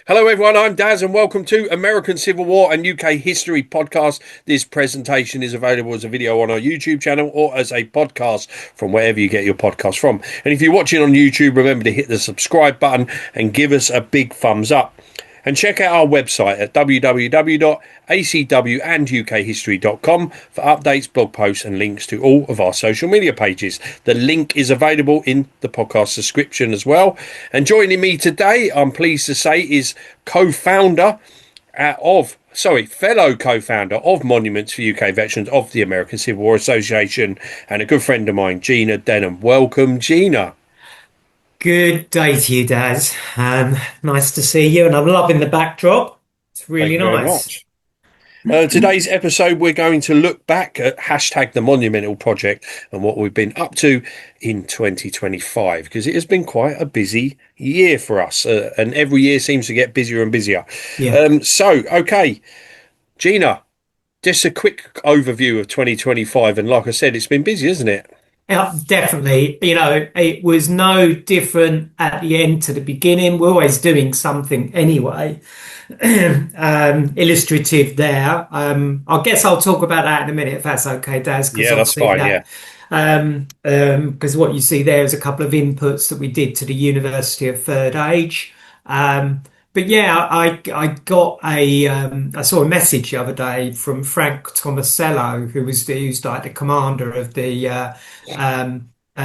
Hello, everyone. I'm Daz, and welcome to American Civil War and UK History podcast. This presentation is available as a video on our YouTube channel or as a podcast from wherever you get your podcast from. And if you're watching on YouTube, remember to hit the subscribe button and give us a big thumbs up. And check out our website at www.acwandukhistory.com for updates, blog posts, and links to all of our social media pages. The link is available in the podcast description as well. And joining me today, I'm pleased to say, is fellow co-founder of Monuments for UK Veterans of the American Civil War Association and a good friend of mine, Gina Denham. Welcome, Gina. Good day to you, Daz. Nice to see you, and I'm loving the backdrop. It's really Thank you very nice. much. Today's episode, we're going to look back at #the Monumental Project and what we've been up to in 2025, because it has been quite a busy year for us, and every year seems to get busier and busier. Yeah. Okay, Gina, just a quick overview of 2025, and like I said, it's been busy, isn't it? Yeah, definitely. It was no different at the end to the beginning. We're always doing something anyway. Illustrative there. I guess I'll talk about that in a minute if that's okay, Daz. Yeah, that's fine. Because what you see there is a couple of inputs that we did to the University of Third Age. But yeah, I saw a message the other day from Frank Tomasello, who's like the commander of the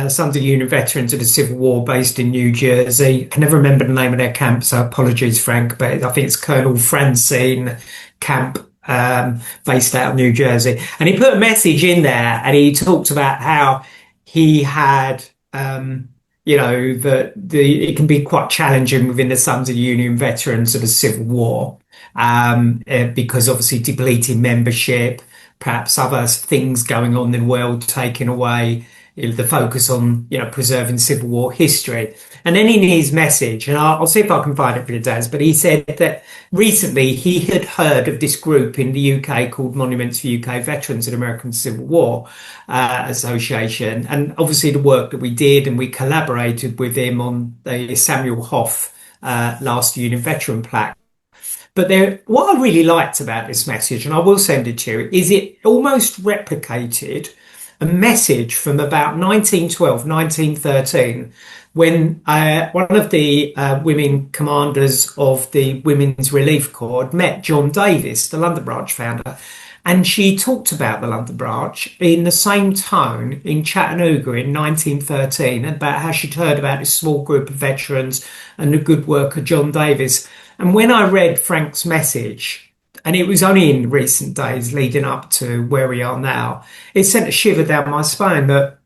Sons of Union Veterans of the Civil War, based in New Jersey. I can never remember the name of their camp, so apologies, Frank, but I think it's Colonel Francine Camp, based out of New Jersey. And he put a message in there, and he talked about how he had. It can be quite challenging within the Sons of Union Veterans of the Civil War, because obviously depleting membership, perhaps other things going on in the world taking away the focus on, preserving Civil War history. And then in his message, and I'll see if I can find it for you, Daz, but he said that recently he had heard of this group in the UK called Monuments for UK Veterans of the American Civil War Association. And obviously the work that we did, and we collaborated with him on the Samuel Hoff Last Union Veteran plaque. But what I really liked about this message, and I will send it to you, is it almost replicated a message from about 1912, 1913, when one of the women commanders of the Women's Relief Corps met John Davis, the London branch founder, and she talked about the London branch in the same tone in Chattanooga in 1913, about how she'd heard about this small group of veterans and the good work of John Davis. And when I read Frank's message, and it was only in recent days leading up to where we are now, it sent a shiver down my spine that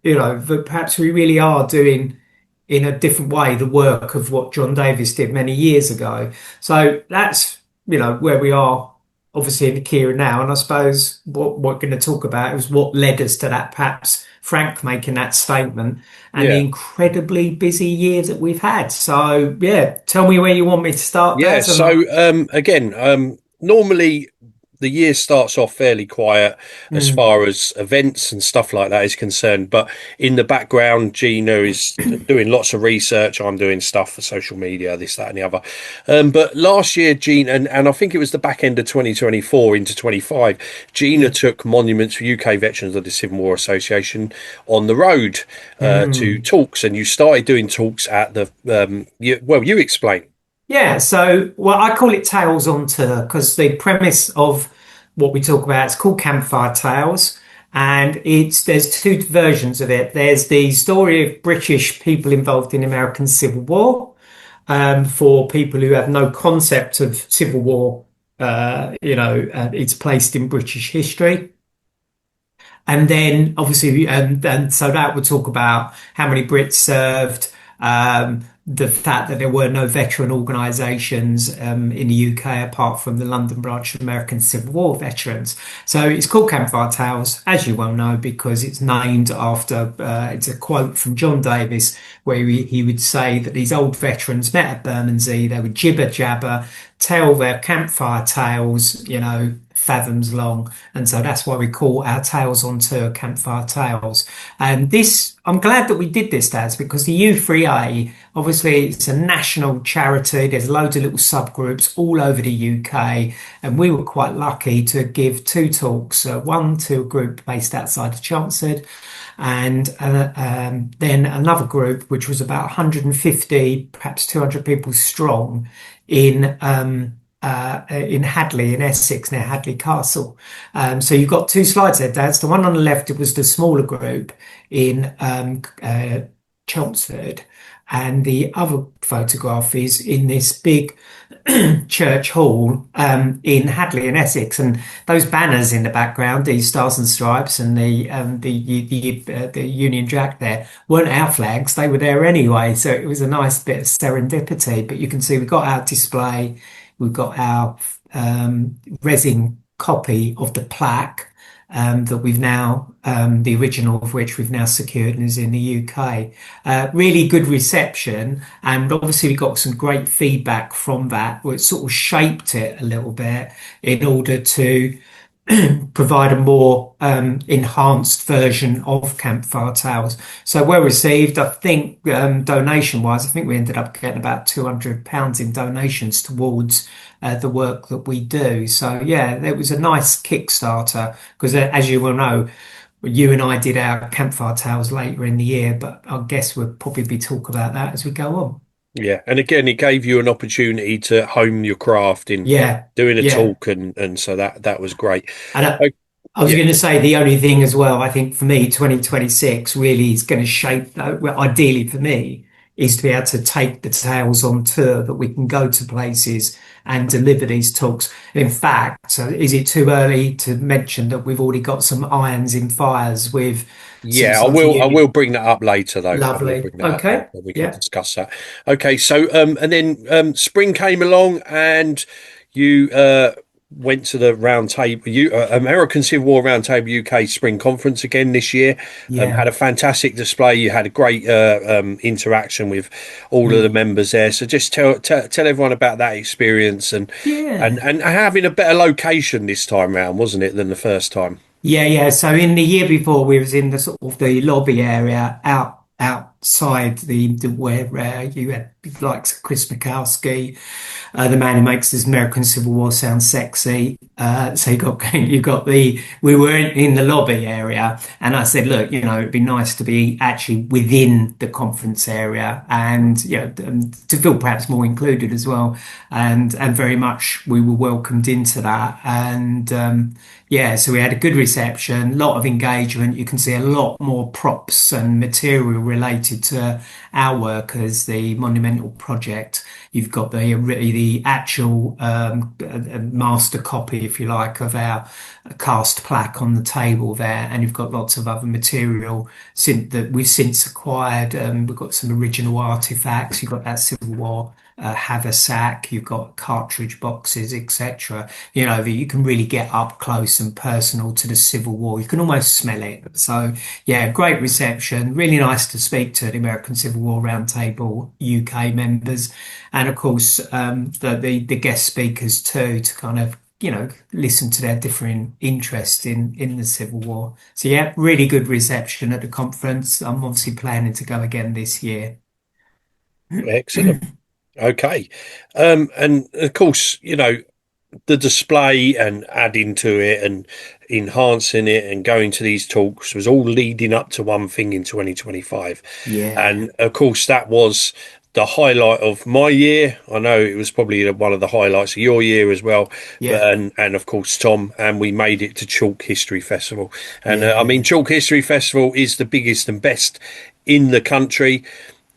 perhaps we really are doing in a different way the work of what John Davis did many years ago. So that's, where we are obviously in the Kira now. And I suppose what we're going to talk about is what led us to that, perhaps Frank making that statement, and the incredibly busy year that we've had. So yeah, tell me where you want me to start. Yeah, normally the year starts off fairly quiet as far as events and stuff like that is concerned. But in the background, Gina is doing lots of research. I'm doing stuff for social media, this, that, and the other. But last year, Gina, and I think it was the back end of 2024 into 25, Gina took Monuments for UK Veterans of the Civil War Association on the road to talks. And you started doing talks at the, you explain. Yeah, so I call it Tales on Tour, because the premise of what we talk about is called Campfire Tales, and there's two versions of it. There's the story of British people involved in the American Civil War, for people who have no concept of Civil War. It's placed in British history. And then obviously, and so that would talk about how many Brits served, the fact that there were no veteran organisations in the UK apart from the London branch of American Civil War veterans. So it's called Campfire Tales, as you well know, because it's named after, it's a quote from John Davis, where he would say that these old veterans met at Bermondsey, they would jibber jabber, tell their campfire tales, fathoms long. And so that's why we call our Tales on Tour Campfire Tales. And this, I'm glad that we did this, Daz, because the U3A, obviously, it's a national charity. There's loads of little subgroups all over the UK. And we were quite lucky to give two talks, one to a group based outside of Chelmsford, and then another group, which was about 150, perhaps 200 people strong in Hadley in Essex near Hadley Castle. So you've got two slides there, Dad. The one on the left, it was the smaller group in Chelmsford, and the other photograph is in this big church hall in Hadley in Essex, and those banners in the background, these stars and stripes and the Union Jack there, weren't our flags. They were there anyway, so it was a nice bit of serendipity. But you can see we've got our display, we've got our resin copy of the plaque that we've now, the original of which we've now secured and is in the UK. Really good reception, and obviously we got some great feedback from that, which sort of shaped it a little bit in order to provide a more enhanced version of Campfire Tales. So well received. I think donation wise, I think we ended up getting about £200 in donations towards the work that we do. So yeah, it was a nice Kickstarter because as you will know, you and I did our Campfire Tales later in the year, but I guess we'll probably be talk about that as we go on. Yeah, and again, it gave you an opportunity to hone your craft in Yeah, doing a yeah. talk, and so that was great. And Oh, I was yeah, going to say the only thing as well, I think for me, 2026 really is going to shape, well, ideally for me, is to be able to take the tales on tour that we can go to places and deliver these talks. In fact, so is it too early to mention that we've already got some irons in fires with some yeah, I sons of will. I will uni? bring that up later, though. I will Lovely. bring that up Okay. later. We can Yeah. discuss that. Okay, so and then spring came along, and you went to the round table, American Civil War Roundtable UK Spring Conference again this year. Had Yeah. a fantastic display. You had a great interaction with all of the Mm. members there. So just tell everyone about that experience, and Yeah. and having a better location this time round, wasn't it, than the first time? Yeah, yeah. So in the year before, we was in the sort of the lobby area outside the where you had like Chris Mikowski, the man who makes this American Civil War sound sexy. So you got the we were in the lobby area, and I said, look, it'd be nice to be actually within the conference area, and to feel perhaps more included as well, and very much we were welcomed into that, and yeah, so we had a good reception, a lot of engagement. You can see a lot more props and material related to our work as the Monumental Project. You've got the actual master copy, if you like, of our cast plaque on the table there, and you've got lots of other material that we've since acquired. We've got some original artifacts. You've got that Civil War haversack. You've got cartridge boxes, etc. That you can really get up close and personal to the Civil War. You can almost smell it. So yeah, great reception. Really nice to speak to the American Civil War Roundtable UK members, and of course the guest speakers too, to kind of listen to their differing interest in the Civil War. So yeah, really good reception at the conference. I'm obviously planning to go again this year. Excellent. Okay. And of course, the display and adding to it and enhancing it and going to these talks was all leading up to one thing in 2025. Yeah, And of course, that was the highlight of my year. I know it was probably one of the highlights of your year as well. But yeah, and of course, Tom, and we made it to Chalk History Festival. And I mean, yeah. Chalk History Festival is the biggest and best in the country,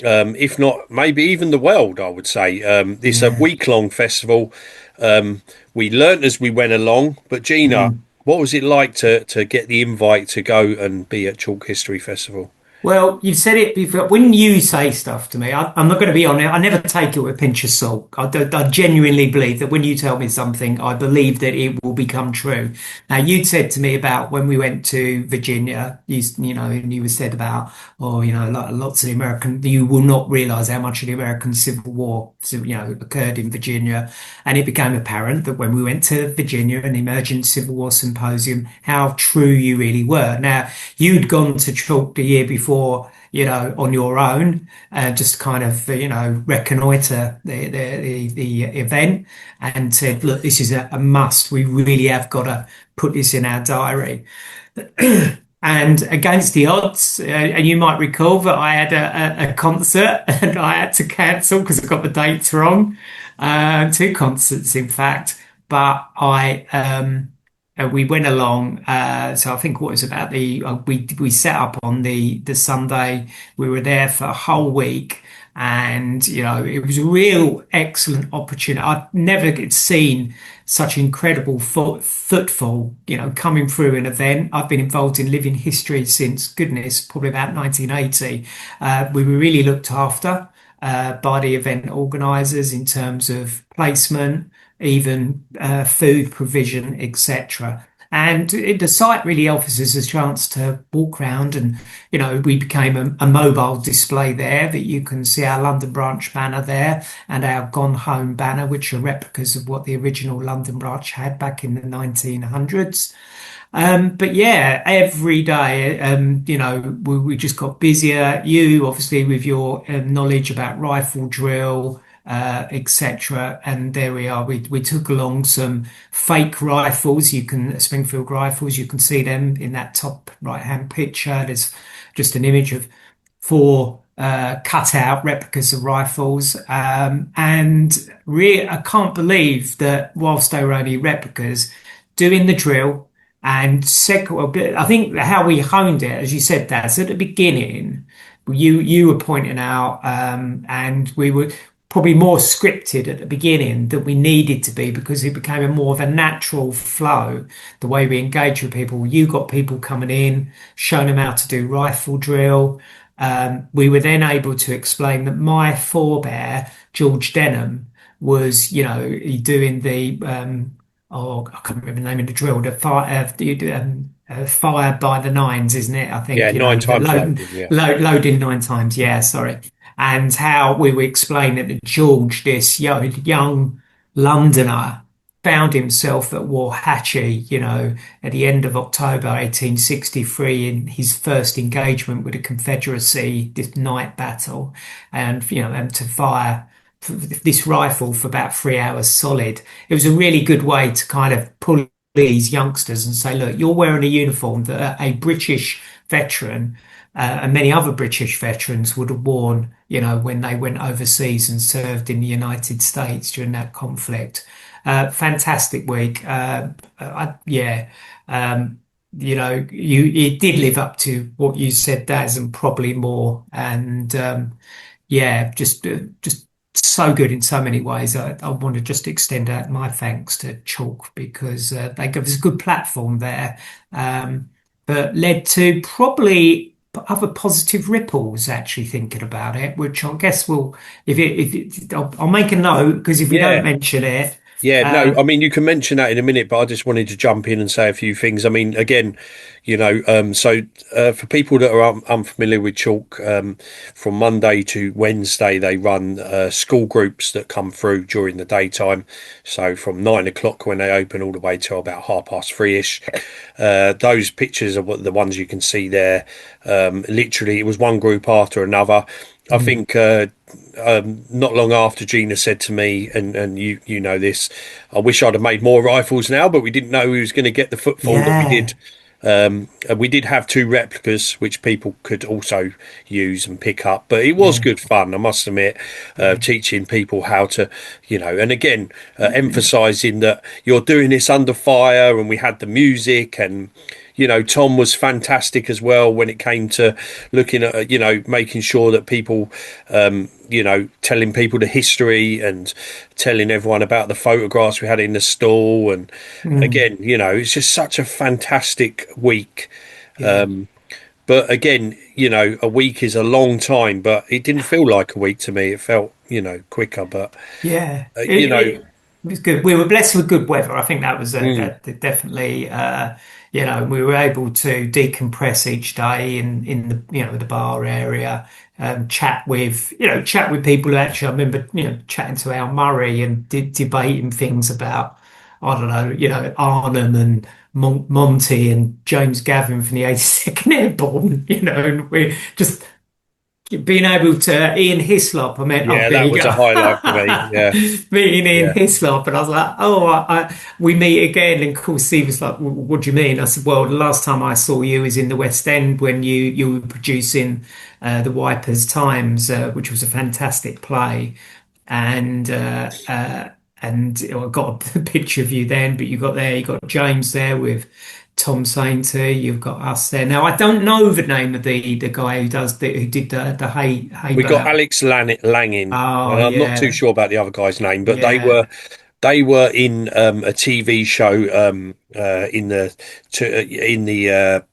if not maybe even the world, I would say. It's a Yeah. week-long festival. We learnt as we went along. But Gina, Mm. what was it like to get the invite to go and be at Chalk History Festival? Well, you've said it before. When you say stuff to me, I'm not going to be honest. I never take it with a pinch of salt. I genuinely believe that when you tell me something, I believe that it will become true. Now, you'd said to me about when we went to Virginia, and you said about, oh, lots of the American, you will not realize how much of the American Civil War, occurred in Virginia. And it became apparent that when we went to Virginia, an emergent Civil War symposium, how true you really were. Now, you'd gone to Chalk the year before, on your own, just kind of, reconnoiter the event and said, look, this is a must. We really have got to put this in our diary. And against the odds, and you might recall that I had a concert and I had to cancel because I got the dates wrong. Two concerts, in fact. But we went along. So I think what was about we set up on the Sunday. We were there for a whole week, and it was a real excellent opportunity. I've never seen such incredible footfall, coming through an event. I've been involved in living history since goodness, probably about 1980. We were really looked after by the event organisers in terms of placement, even food provision, etc. And the site really offers us a chance to walk around and, we became a mobile display there that you can see our London branch banner there and our Gone Home banner, which are replicas of what the original London branch had back in the 1900s. But yeah, every day, we just got busier. You, obviously, with your knowledge about rifle drill, etc. And there we are. We took along some fake rifles. Springfield rifles. You can see them in that top right hand picture. There's just an image of four cut out replicas of rifles. And really, I can't believe that whilst they were only replicas, doing the drill. And second, I think how we honed it, as you said, Daz, at the beginning, you were pointing out, and we were probably more scripted at the beginning than we needed to be because it became a more of a natural flow. The way we engage with people, you got people coming in, showing them how to do rifle drill. We were then able to explain that my forebear, George Denham, was, doing I can't remember the name of the drill, fire by the nines, isn't it? I Yeah, think, nine the times loading. Yeah. loading nine times. Yeah, sorry. And how we were explaining that George, this young Londoner, found himself at Warhatchee, at the end of October 1863 in his first engagement with the Confederacy, this night battle, and to fire this rifle for about 3 hours solid. It was a really good way to kind of pull these youngsters and say, look, you're wearing a uniform that a British veteran and many other British veterans would have worn, when they went overseas and served in the United States during that conflict. Fantastic week. Yeah. It did live up to what you said, Daz, and probably more. And yeah, just so good in so many ways. I want to just extend out my thanks to Chalk because they gave us a good platform there, but led to probably other positive ripples. Actually, thinking about it, which I guess will, I'll make a note because if we don't Yeah. mention it, Yeah, no, I um, mean, you can mention that in a minute, but I just wanted to jump in and say a few things. I mean, again, for people that are unfamiliar with Chalk, from Monday to Wednesday, they run school groups that come through during the daytime. So from 9 o'clock when they open all the way till about 3:30-ish. Those pictures are the ones you can see there. Literally, it was one group after another. I mm, think not long after Gina said to me, and you know this, I wish I'd have made more rifles now, but we didn't know we was going to get the footfall that we did. yeah, And we did have two replicas which people could also use and pick up, but it was yeah, good fun, I must admit, yeah, teaching people how to, and again, emphasizing that you're doing this under fire, and we had the music and. Tom was fantastic as well when it came to looking at, making sure that people, telling people the history and telling everyone about the photographs we had in the stall. And mm, again, it's just such a fantastic week. yeah. But again, a week is a long time, but it didn't feel like a week to me. It felt, quicker. But Yeah, uh, you know, it was good. We were blessed with good weather. I think that was mm, that definitely, we were able to decompress each day in the, the bar area, chat with people. Who actually, I remember, chatting to Al Murray and debating things about, I don't know, Arnhem and Monty and James Gavin from the 82nd Airborne, and we just being able to Ian Hislop, I meant, oh, yeah, there that you was go. a highlight for me. Yeah, Meeting Ian yeah. Hislop, and I was like, oh, we meet again. And of course, he was like, what do you mean? I said, well, the last time I saw you was in the West End when you were producing The Wipers Times, which was a fantastic play. And I got a picture of you then, but you got James there with Tom Sainter, you've got us there. Now I don't know the name of the guy who did the We got Haber. Alex Langin, Oh and I'm not too yeah, sure about the other guy's name, but they yeah, were they were in a TV show in the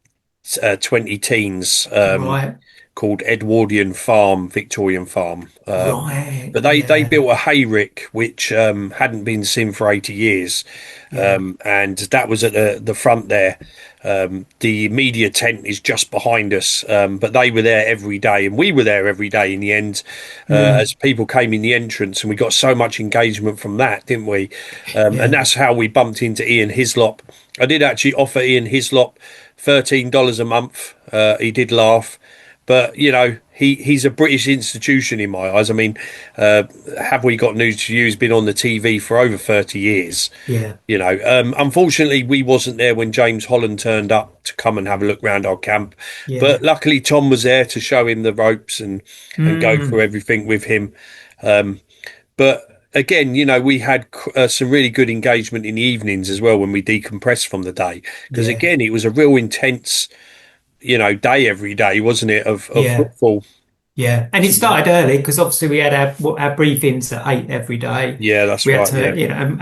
20 teens right, called Edwardian Farm, Victorian Farm. right, But they yeah, built a hayrick which hadn't been seen for 80 years, yeah, and that was at the front there. The media tent is just behind us, but they were there every day, and we were there every day in the end, mm, as people came in the entrance, and we got so much engagement from that, didn't we? And yeah, that's how we bumped into Ian Hislop. I did actually offer Ian Hislop $13 a month. He did laugh. But he's a British institution in my eyes. I mean, have we got news to you? He's been on the TV for over 30 years. yeah, Unfortunately, we wasn't there when James Holland turned up to come and have a look round our camp. But yeah, luckily, Tom was there to show him the ropes and go through mm, everything with him. But again, we had some really good engagement in the evenings as well when we decompressed from the day. Because yeah. again, it was a real intense, day every day, wasn't it, of Yeah, football? yeah, and it started early because obviously we had our briefings at 8 every day. Yeah, that's We had right. to, Yeah. and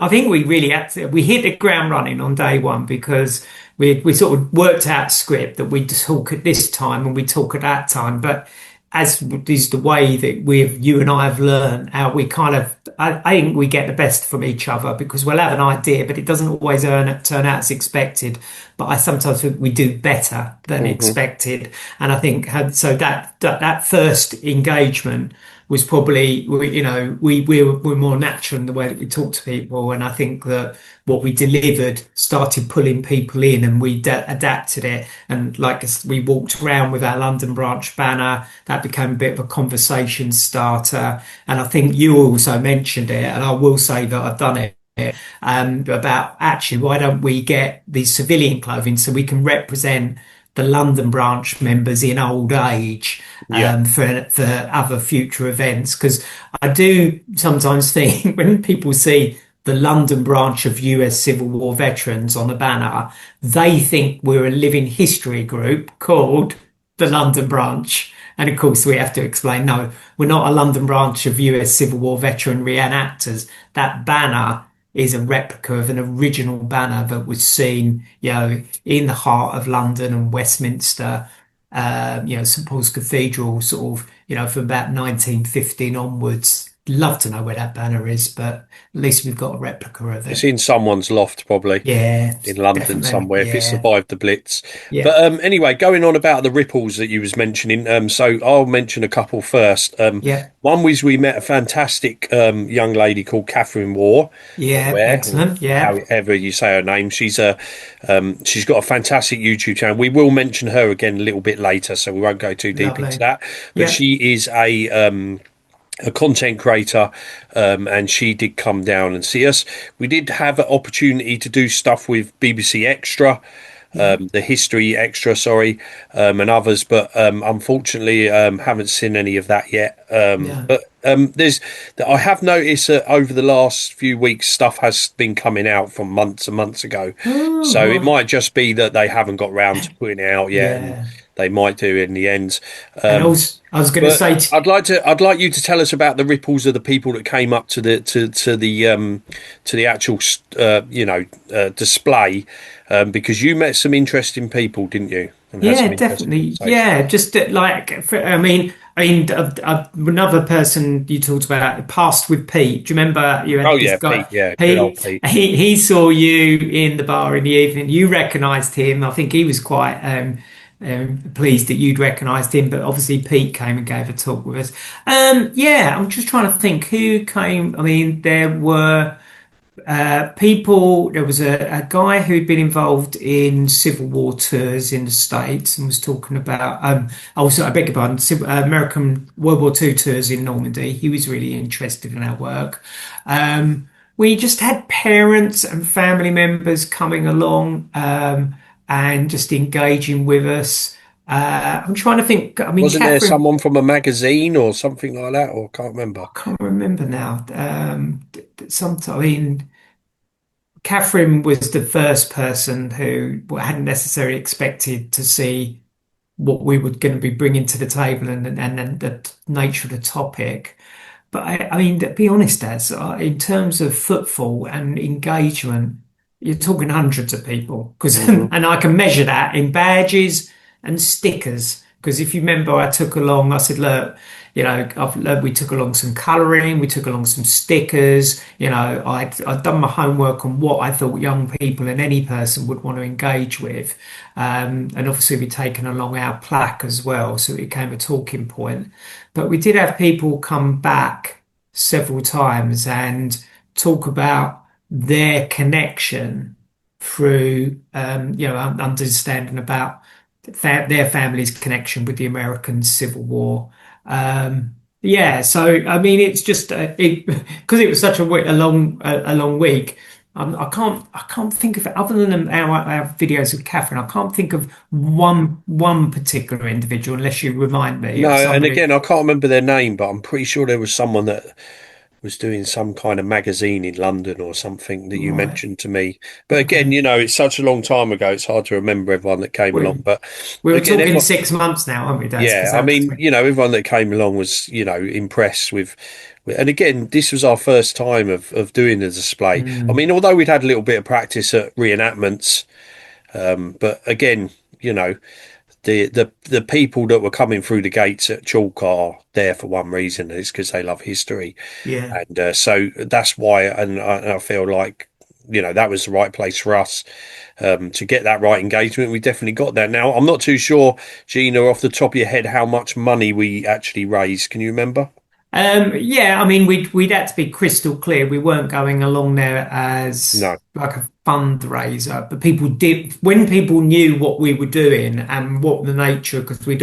I think we really had to. We hit the ground running on day one because we sort of worked out script that we talk at this time and we talk at that time. But as is the way that you and I have learned how we kind of, I think we get the best from each other because we'll have an idea, but it doesn't always turn out as expected. But I sometimes think we do better than Hmm. expected. And I think so that first engagement was probably, we're more natural in the way that we talk to people. And I think that what we delivered started pulling people in and we adapted it. And like we walked around with our London branch banner, that became a bit of a conversation starter. And I think you also mentioned it, and I will say that I've done it. About actually, why don't we get these civilian clothing so we can represent the London branch members in old age Yeah. for other future events? Because I do sometimes think when people see the London branch of US Civil War veterans on a banner, they think we're a living history group called the London branch. And of course, we have to explain, no, we're not a London branch of US Civil War veteran reenactors. That banner is a replica of an original banner that was seen, in the heart of London and Westminster, St Paul's Cathedral, sort of, from about 1915 onwards. Love to know where that banner is, but at least we've got a replica of It's it. in someone's loft, probably Yeah, in London definitely. somewhere, if it Yeah, survived the Blitz. yeah, But anyway, going on about the ripples that you was mentioning. So I'll mention a couple first. yeah, One was we met a fantastic young lady called Catherine Warr, or yeah. Ware, or Excellent. Yeah, however you say her name. She's got a fantastic YouTube channel. We will mention her again a little bit later, so we won't go too deep into lovely. that. But Yeah, she is a content creator, and she did come down and see us. We did have an opportunity to do stuff with BBC Extra, yeah, the History Extra, sorry, and others, but unfortunately, haven't seen any of that yet. yeah. But I have noticed that over the last few weeks, stuff has been coming out from months and months ago. Oh, So it right. might just be that they haven't got round to putting it out yet, and Yeah. they might do in the end. And Um, also, I was going to but say, I'd like you to tell us about the ripples of the people that came up to the actual display, because you met some interesting people, didn't you? and had Yeah, some interesting definitely. conversations. Yeah, just like another person you talked about passed with Pete. Do you remember you Oh had this yeah, guy? Pete. Yeah, good old Pete. Pete. He saw you in the bar in the evening. You recognised him. I think he was quite pleased that you'd recognised him. But obviously Pete came and gave a talk with us. Yeah, I'm just trying to think who came. I mean, there were. People, there was a guy who'd been involved in Civil War tours in the States and was talking about, also, I beg your pardon, American World War II tours in Normandy. He was really interested in our work. We just had parents and family members coming along, and just engaging with us. I'm trying to think, I mean, Wasn't there Catherine, someone from a magazine or something like that? Or can't I remember. can't remember now. I mean, Catherine was the first person who hadn't necessarily expected to see what we were going to be bringing to the table and the nature of the topic. But I mean, to be honest, as in terms of footfall and engagement, you're talking hundreds of people because, Hmm. and I can measure that in badges and stickers. Because if you remember, I took along, I said, look, we took along some colouring, we took along some stickers. I'd done my homework on what I thought young people and any person would want to engage with. And obviously, we'd taken along our plaque as well, so it became a talking point. But we did have people come back several times and talk about their connection through, understanding about their family's connection with the American Civil War. Yeah, so I mean, it's just because it was such a long week. I can't think of it other than our videos of Catherine. I can't think of one particular individual unless you remind me No, of and somebody. again, I can't remember their name, but I'm pretty sure there was someone that was doing some kind of magazine in London or something that you Right. mentioned to me. But again, Okay. it's such a long time ago, it's hard to remember everyone that came along. We But we were again, talking everyone, 6 months now, aren't we, Des? Because yeah, I that was mean, everyone that came along was, impressed and again, this was our first time of doing the display. I mm, mean, although we'd had a little bit of practice at reenactments, but again, you know, the people that were coming through the gates at Chalk are there for one reason, and it's because they love history. yeah. And so that's why, and I feel like, that was the right place for us to get that right engagement. We definitely got that. Now, I'm not too sure, Gina, off the top of your head, how much money we actually raised. Can you remember? Yeah, I mean, we'd had to be crystal clear. We weren't going along there as No. like a fundraiser, but people did when people knew what we were doing and what the nature, because we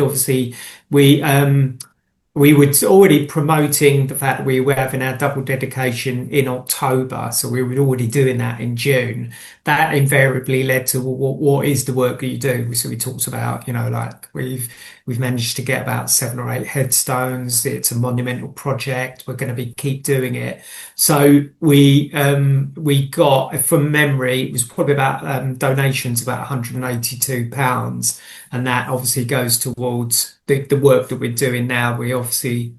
we were already promoting the fact that we were having our double dedication in October, so we were already doing that in June. That invariably led to, well, what is the work that you do? So we talked about, like we've managed to get about 7 or 8 headstones. It's a monumental project. We're going to be keep doing it. So we got, from memory, it was probably about donations about £182, and that obviously goes towards the work that we're doing now. We obviously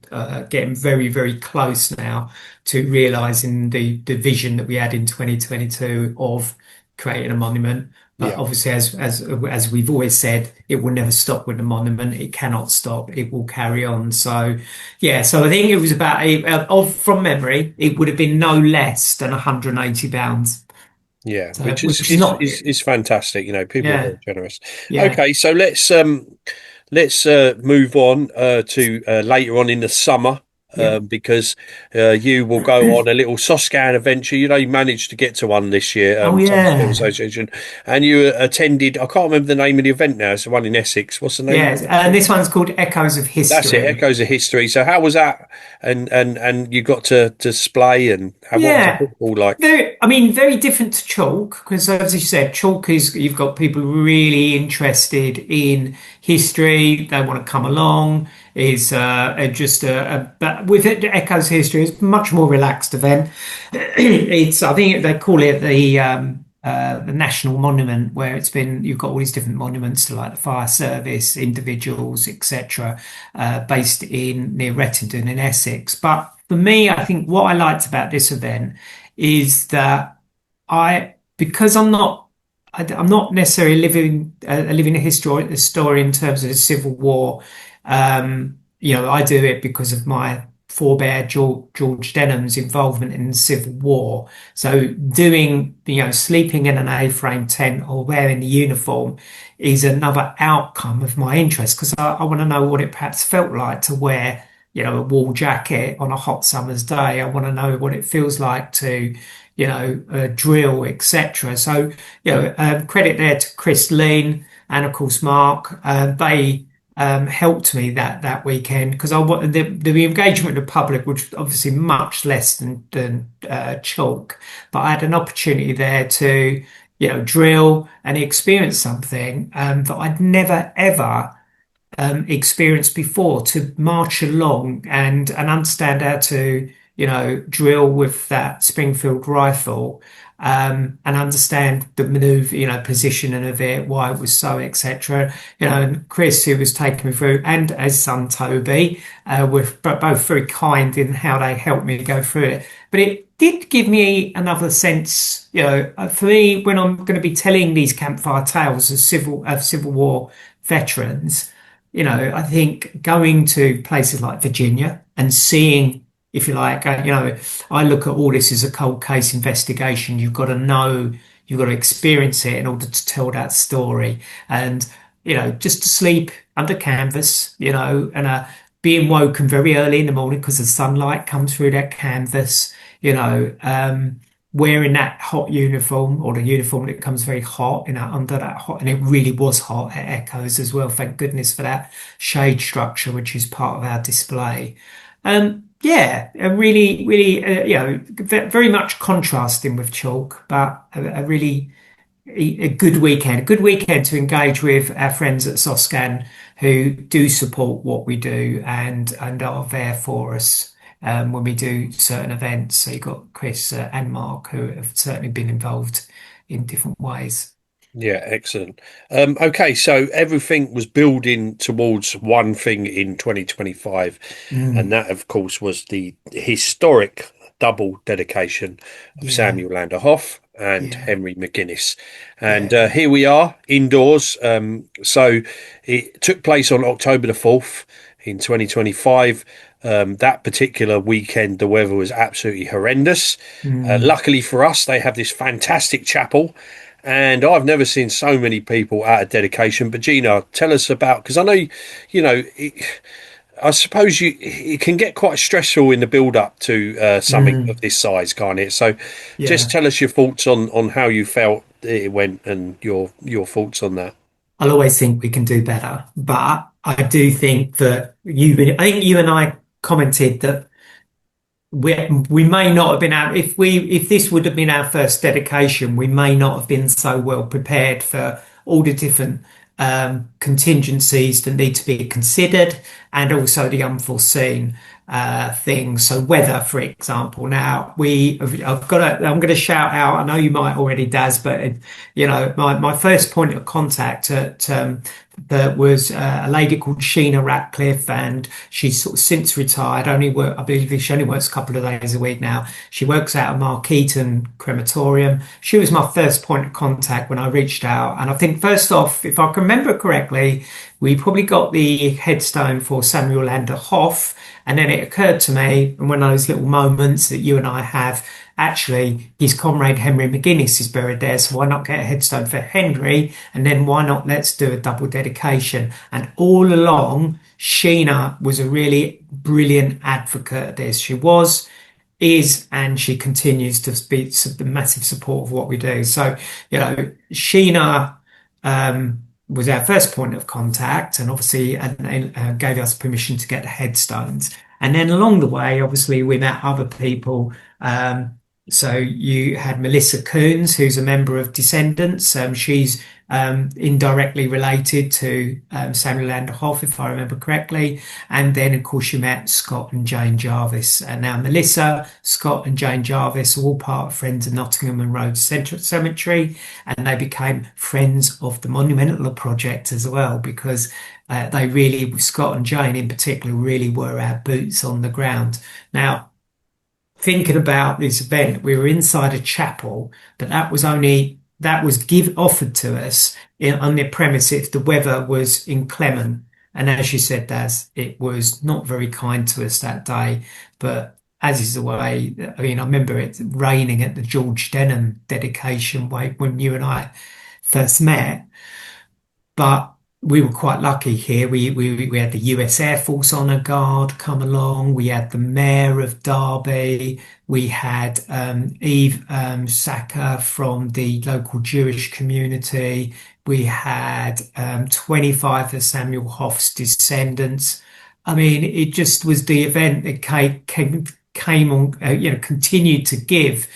getting very, very close now to realizing the vision that we had in 2022 of creating a monument. But Yeah. obviously, as we've always said, it will never stop with the monument. It cannot stop. It will carry on. So, yeah. So I think it was about from memory, it would have been no less than £180. Yeah, So, which is which is is not, is, is fantastic. People are yeah, very generous. yeah, Okay, so let's move on to later on in the summer, yeah. because you will go on a little Soscan adventure. You managed to get to one this year, Oh, Summer Film yeah. Association, and you attended. I can't remember the name of the event now. It's the one in Essex. What's the name of Yes, it and called? this one's called Echoes of That's it. History. Echoes of History. So how was that? And you got to display and how what was the Yeah, football like? I mean, very different to chalk because, as you said, chalk is you've got people really interested in history. They want to come along. Is just but with it, Echoes History, it's a much more relaxed event. It's I think they call it the National Monument, where you've got all these different monuments to like the fire service, individuals, etc., based in near Rettendon in Essex. But for me, I think what I liked about this event is that because I'm not I'm not necessarily living a story in terms of the Civil War. I do it because of my forebear George Denham's involvement in the Civil War. So sleeping in an A-frame tent or wearing the uniform is another outcome of my interest because I want to know what it perhaps felt like to wear, a wool jacket on a hot summer's day. I want to know what it feels like to, drill, etc. So, credit there to Chris Lean and of course Mark. They helped me that weekend because I wanted the engagement of the public, which was obviously much less than chalk, but I had an opportunity there to drill and experience something that I'd never ever experienced before, to march along and understand how to drill with that Springfield rifle, and understand the maneuver, positioning of it, why it was so, etc. And Chris, who was taking me through, and his son Toby, were both very kind in how they helped me go through it. But it did give me another sense, for me, when I'm going to be telling these campfire tales of Civil War veterans. I think going to places like Virginia and seeing, if you like, I look at all this as a cold case investigation. You've got to know, you've got to experience it in order to tell that story. And, just to sleep under canvas, being woken very early in the morning because the sunlight comes through that canvas, wearing that hot uniform or the uniform that comes very hot, under that hot, and it really was hot at Echoes as well. Thank goodness for that shade structure, which is part of our display. Yeah, really, really, very much contrasting with chalk, but a good weekend to engage with our friends at Soscan who do support what we do and are there for us when we do certain events. So you've got Chris and Mark who have certainly been involved in different ways. Yeah, excellent. Okay, so everything was building towards one thing in 2025, and Mm, that, of course, was the historic double dedication of yeah, Samuel Lander Hoff and yeah, Henry McGuinness. And yeah. here we are indoors. So it took place on October the 4th in 2025. That particular weekend, the weather was absolutely horrendous. Mm, Luckily for us, they have this fantastic chapel. And I've never seen so many people out of dedication. But Gina, tell us about, because I know, I suppose it can get quite stressful in the build up to something of mm, this size, can't it? So just yeah. tell us your thoughts on how you felt it went and your thoughts on that. I'll always think we can do better, but I do think that I think you and I commented that we may not have been out if this would have been our first dedication, we may not have been so well prepared for all the different contingencies that need to be considered and also the unforeseen things. So weather, for example. Now I'm going to shout out. I know you might already, Daz, but my first point of contact at that was a lady called Sheena Ratcliffe, and she's sort of since retired. I believe she only works a couple of days a week now. She works out of Markeaton Crematorium. She was my first point of contact when I reached out. And I think first off, if I can remember correctly, we probably got the headstone for Samuel Lander Hoff. And then it occurred to me, in one of those little moments that you and I have, actually, his comrade Henry McGuinness is buried there, so why not get a headstone for Henry? And then why not let's do a double dedication? And all along, Sheena was a really brilliant advocate of this. She was, is, and she continues to be the massive support of what we do. So, Sheena was our first point of contact, and obviously gave us permission to get the headstones. And then along the way, obviously, we met other people. So you had Melissa Coons, who's a member of Descendants. She's indirectly related to Samuel Lander Hoff, if I remember correctly. And then, of course, you met Scott and Jane Jarvis. And now Melissa, Scott, and Jane Jarvis are all part of Friends of Nottingham and Road Cemetery, and they became friends of the Monumental Project as well, because they really, Scott and Jane in particular, really were our boots on the ground. Now, thinking about this event, we were inside a chapel, but that was only that was offered to us on the premise if the weather was inclement. And as you said, Daz, it was not very kind to us that day. But as is the way, I mean, I remember it raining at the George Denham dedication when you and I first met. But we were quite lucky here. We had the US Air Force Honor Guard come along. We had the Mayor of Derby. We had Eve Saka from the local Jewish community. We had 25 of Samuel Hoff's descendants. I mean, it just was the event that came on, continued to give.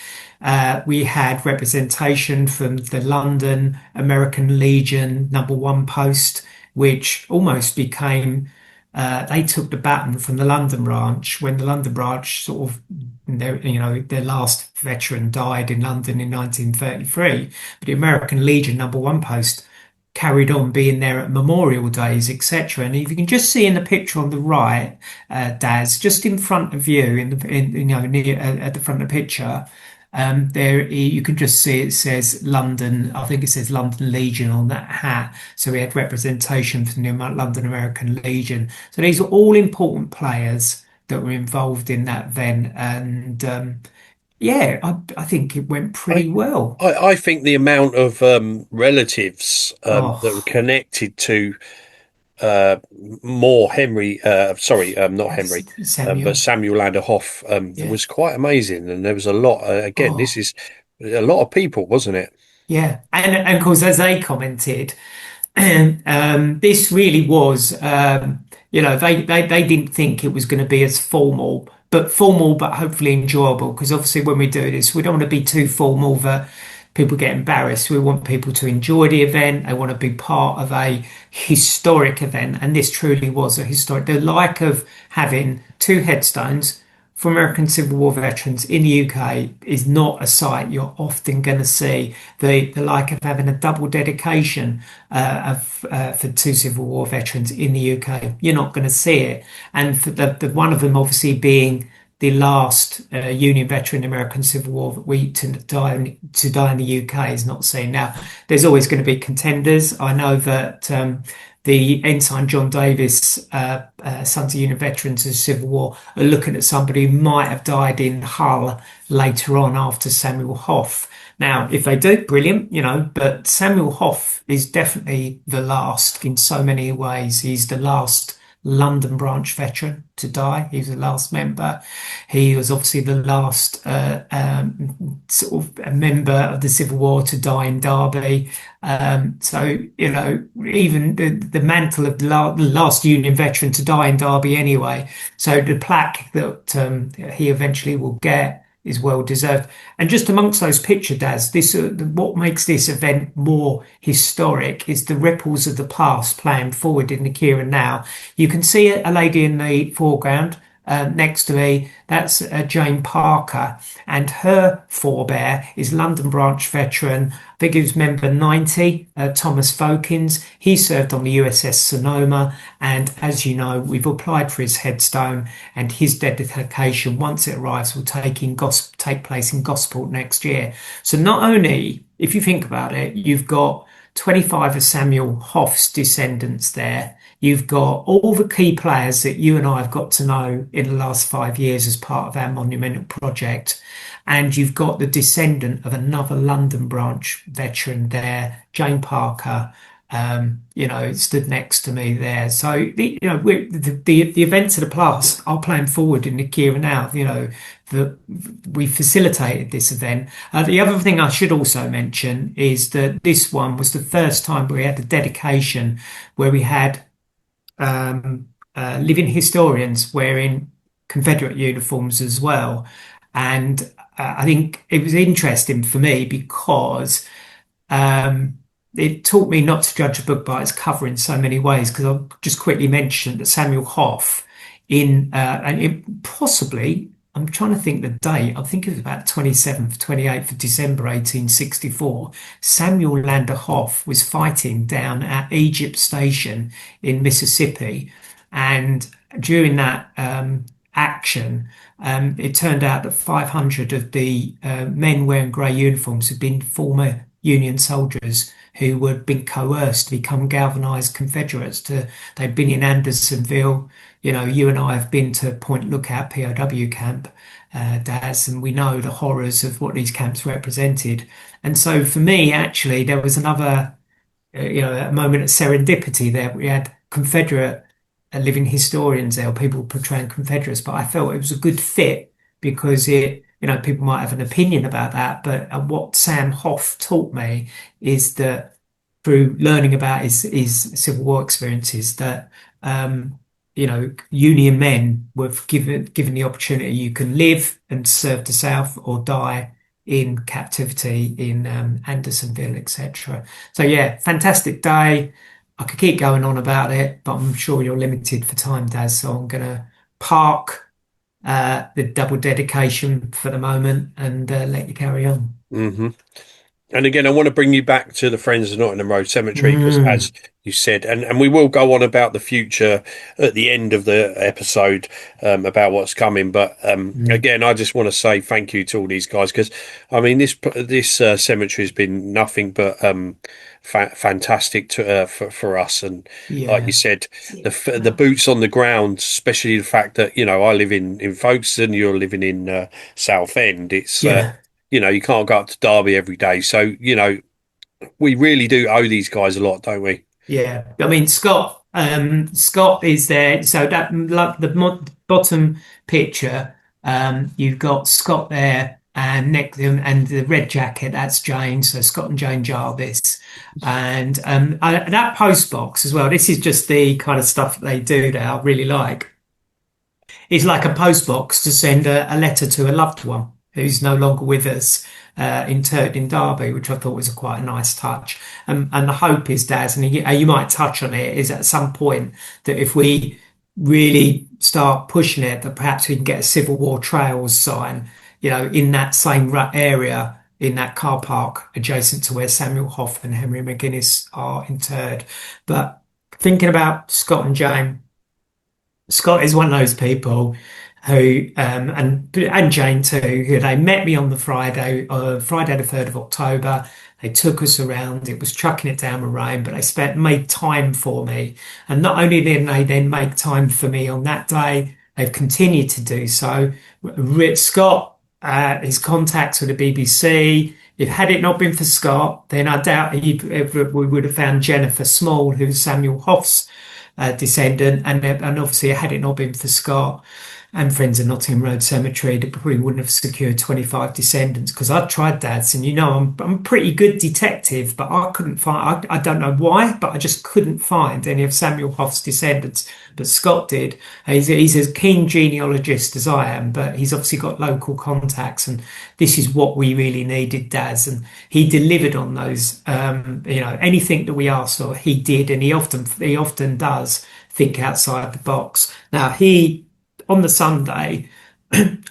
We had representation from the London American Legion #1 post, which almost became, they took the baton from the London branch when the London branch sort of, their last veteran died in London in 1933. But the American Legion #1 post carried on being there at Memorial Days, etc. And if you can just see in the picture on the right, Daz, just in front of you, near, at the front of the picture, there you can just see it says London. I think it says London Legion on that hat. So we had representation from the London American Legion. So these are all important players that were involved in that event, and yeah, I think it went I, pretty well. I think the amount of relatives that were Oh, connected to uh, more Henry, sorry, not Henry, but Samuel, Samuel Landerhoff yeah. was quite amazing. And there was a lot, again, this Oh, is a lot of people, wasn't it? yeah. And of course, as they commented, this really was, they didn't think it was going to be as formal, but hopefully enjoyable. Because obviously, when we do this, we don't want to be too formal that people get embarrassed. We want people to enjoy the event. They want to be part of a historic event. And this truly was a historic, the like of having two headstones for American Civil War veterans in the UK is not a sight you're often going to see. The like of having a double dedication for two Civil War veterans in the UK, you're not going to see it. And for the one of them obviously being the last Union veteran in the American Civil War that to die in the UK is not seen. Now, there's always going to be contenders. I know that the Ensign John Davis, Sons of Union Veterans of the Civil War, are looking at somebody who might have died in Hull later on after Samuel Hoff. Now, if they do, brilliant, but Samuel Hoff is definitely the last in so many ways. He's the last London branch veteran to die. He was the last member. He was obviously the last sort of a member of the Civil War to die in Derby. So, even the mantle of the last Union veteran to die in Derby anyway. So the plaque that he eventually will get is well deserved. And just amongst those picture, Daz, what makes this event more historic is the ripples of the past playing forward in the here and now. You can see a lady in the foreground next to me. That's Jane Parker, and her forebear is London branch veteran. I think he was member 90, Thomas Folkens. He served on the USS Sonoma, and as you know, we've applied for his headstone, and his dedication, once it arrives, will take place in Gosport next year. So not only, if you think about it, you've got 25 of Samuel Hoff's descendants there. You've got all the key players that you and I have got to know in the last 5 years as part of our monumental project. And you've got the descendant of another London branch veteran there, Jane Parker, stood next to me there. So, the events of the past are playing forward in the here and now, that we facilitated this event. The other thing I should also mention is that this one was the first time we had a dedication where we had living historians wearing Confederate uniforms as well. And I think it was interesting for me because it taught me not to judge a book by its cover in so many ways. Because I'll just quickly mention that Samuel Hoff, and it possibly, I'm trying to think the date. I think it was about 27th, 28th of December, 1864. Samuel Lander Hoff was fighting down at Egypt Station in Mississippi. And during that action, it turned out that 500 of the men wearing grey uniforms had been former Union soldiers who were being coerced to become galvanized Confederates. They'd been in Andersonville. You know, you and I have been to Point Lookout POW camp, Daz, and we know the horrors of what these camps represented. And so for me, actually, there was another a moment of serendipity there. We had Confederate living historians there, people portraying Confederates, but I felt it was a good fit because people might have an opinion about that, but what Sam Hoff taught me is that through learning about his Civil War experiences, that Union men were given the opportunity. You can live and serve the South or die in captivity in Andersonville, etc. So yeah, fantastic day. I could keep going on about it, but I'm sure you're limited for time, Daz. So I'm going to park the double dedication for the moment and let you carry on. Hmm. And again, I want to bring you back to the Friends of Nottingham Road Cemetery because, Mm, as you said, and we will go on about the future at the end of the episode about what's coming. But mm, again, I just want to say thank you to all these guys because, I mean, this cemetery has been nothing but fantastic for us. And like you yeah, said, yeah, the boots on the ground, especially the fact that I live in Folkestone, you're living in Southend. It's yeah. you can't go up to Derby every day. So, we really do owe these guys a lot, don't we? Yeah, I mean Scott is there. So that like bottom picture, you've got Scott there, and next to him, and the red jacket. That's Jane. So Scott and Jane Jarvis, and that post box as well. This is just the kind of stuff that they do that I really like. It's like a post box to send a letter to a loved one who's no longer with us, interred in Derby, which I thought was quite a nice touch. And the hope is, Daz, and you might touch on it, is at some point that if we really start pushing it, that perhaps we can get a Civil War Trails sign, in that same area, in that car park adjacent to where Samuel Hoff and Henry McGuinness are interred. But thinking about Scott and Jane, Scott is one of those people who, and Jane too, who they met me on the Friday the 3rd of October. They took us around. It was chucking it down with rain, but they made time for me. And not only did they then make time for me on that day, they've continued to do so. Scott, his contacts with the BBC. If had it not been for Scott, then I doubt we would have found Jennifer Small, who's Samuel Hoff's descendant, and obviously had it not been for Scott and Friends of Nottingham Road Cemetery, they probably wouldn't have secured 25 descendants because I tried dads, and I'm a pretty good detective, but I couldn't find. I don't know why, but I just couldn't find any of Samuel Hoff's descendants. But Scott did. He's as keen genealogist as I am, but he's obviously got local contacts, and this is what we really needed, Daz, and he delivered on those. Anything that we asked for, he did, and he often does think outside the box. Now he on the Sunday,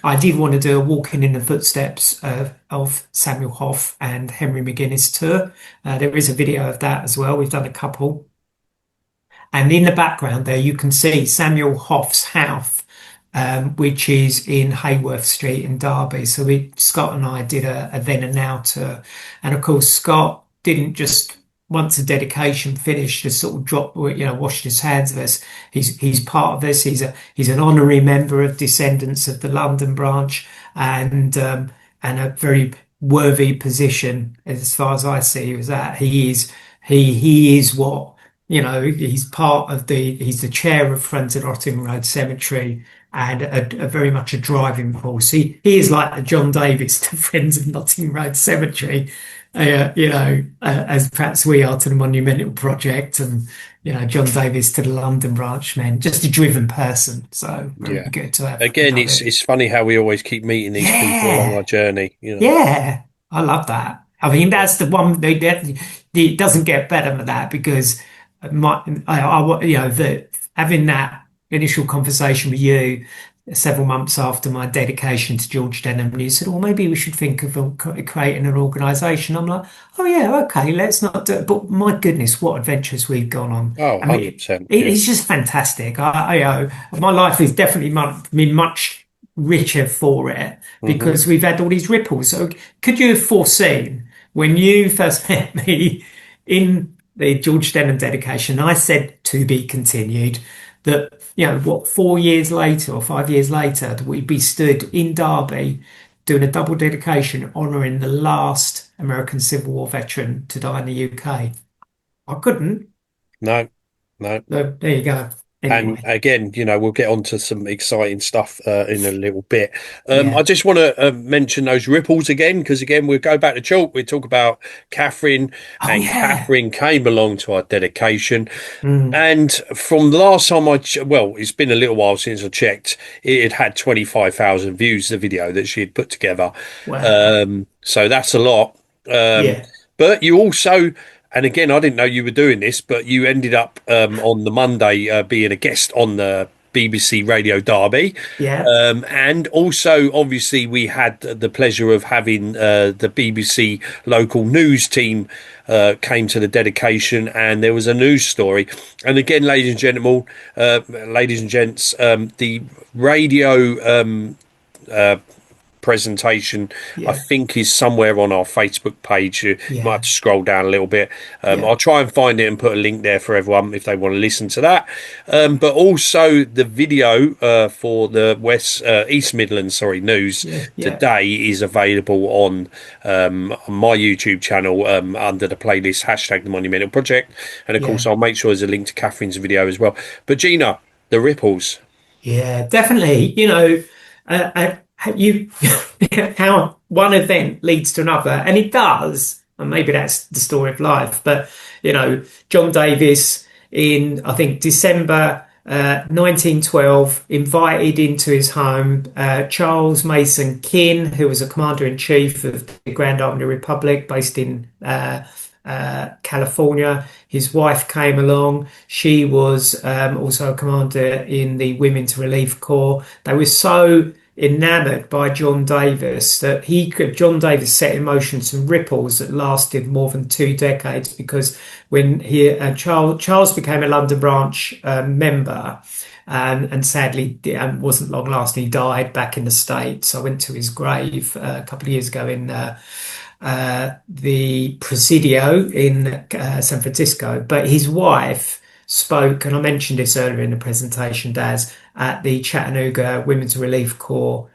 I did want to do a walking in the footsteps of Samuel Hoff and Henry McGuinness tour. There is a video of that as well. We've done a couple. And in the background there, you can see Samuel Hoff's house, which is in Hayworth Street in Derby. So Scott and I did a then and now tour. And of course, Scott didn't just, once the dedication finished, just sort of washed his hands of us. He's part of this. He's an honorary member of Descendants of the London branch, and a very worthy position as far as I see. He was at. He is what he's the chair of Friends of Nottingham Road Cemetery, and a very much a driving force. He is like the John Davis to Friends of Nottingham Road Cemetery, as perhaps we are to the Monumental Project, and John Davis to the London branch. Man, just a driven person. So very Yeah. good to have Again, have it's it. it's funny how we always keep meeting these people along Yeah, our journey. yeah, I love that. I mean, that's the one it doesn't get better than that because having that initial conversation with you several months after my dedication to George Denham, and you said, "Well, maybe we should think of creating an organisation." I'm like, "Oh yeah, okay, let's not do it." But my goodness, what adventures we've gone on! Oh, I mean, 100%. Yeah. it's just fantastic. My life has definitely been much richer for it Hmm. because we've had all these ripples. So, could you have foreseen when you first met me in the George Denham dedication, I said to be continued that, what, 4 years later or 5 years later, that we'd be stood in Derby doing a double dedication honouring the last American Civil War veteran to die in the UK. I couldn't. No, no. So there you go. And Anyway, again, we'll get on to some exciting stuff in a little bit. I yeah. just want to mention those ripples again, because again, we'll go back to chalk. We talk about Catherine, Oh, and yeah. Catherine came along to our dedication. Mm, And from the last time well, it's been a little while since I checked. It had 25,000 views, the video that she had put together. wow. So that's a lot. Um, Yeah. but you also, and again, I didn't know you were doing this, but you ended up on the Monday being a guest on the BBC Radio Derby. Yeah. And also, obviously, we had the pleasure of having the BBC local news team came to the dedication, and there was a news story. And again, ladies and gents, the radio presentation, I Yeah. think, is somewhere on our Facebook page. You might have Yeah. to scroll down a little bit. Yeah. I'll try and find it and put a link there for everyone if they want to listen to that. But also the video for the East Midlands, sorry, news Yeah. Yeah. today is available on my YouTube channel under the playlist hashtag the Monumental Project, and of course Yeah. I'll make sure there's a link to Catherine's video as well. But Gina, the ripples. Yeah, definitely. You how one event leads to another, and it does, and maybe that's the story of life. But John Davis in I think December 1912 invited into his home Charles Mason King, who was a commander in chief of the Grand Army Republic, based in California. His wife came along. She was also a commander in the Women's Relief Corps. They were so enamored by John Davis that John Davis set in motion some ripples that lasted more than 2 decades, because when Charles became a London branch member, and sadly wasn't long lasting. He died back in the States. I went to his grave a couple of years ago in the Presidio in San Francisco. But his wife spoke, and I mentioned this earlier in the presentation, Daz, at the Chattanooga Women's Relief Corps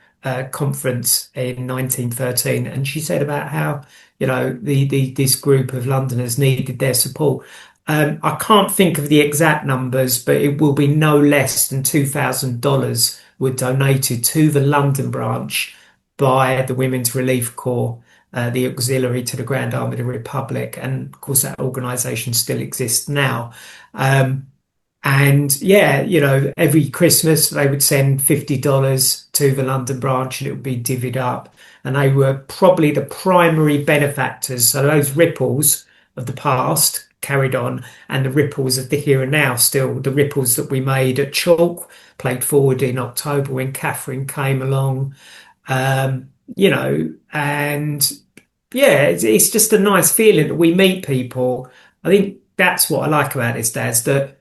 conference in 1913, and she said about how this group of Londoners needed their support. I can't think of the exact numbers, but it will be no less than $2,000 were donated to the London branch by the Women's Relief Corps, the auxiliary to the Grand Army of the Republic, and of course that organisation still exists now. And yeah, every Christmas they would send $50 to the London branch, and it would be divvied up. And they were probably the primary benefactors. So those ripples of the past carried on, and the ripples of the here and now still, the ripples that we made at Chalk played forward in October when Catherine came along. And yeah, it's just a nice feeling that we meet people. I think that's what I like about this, Daz, that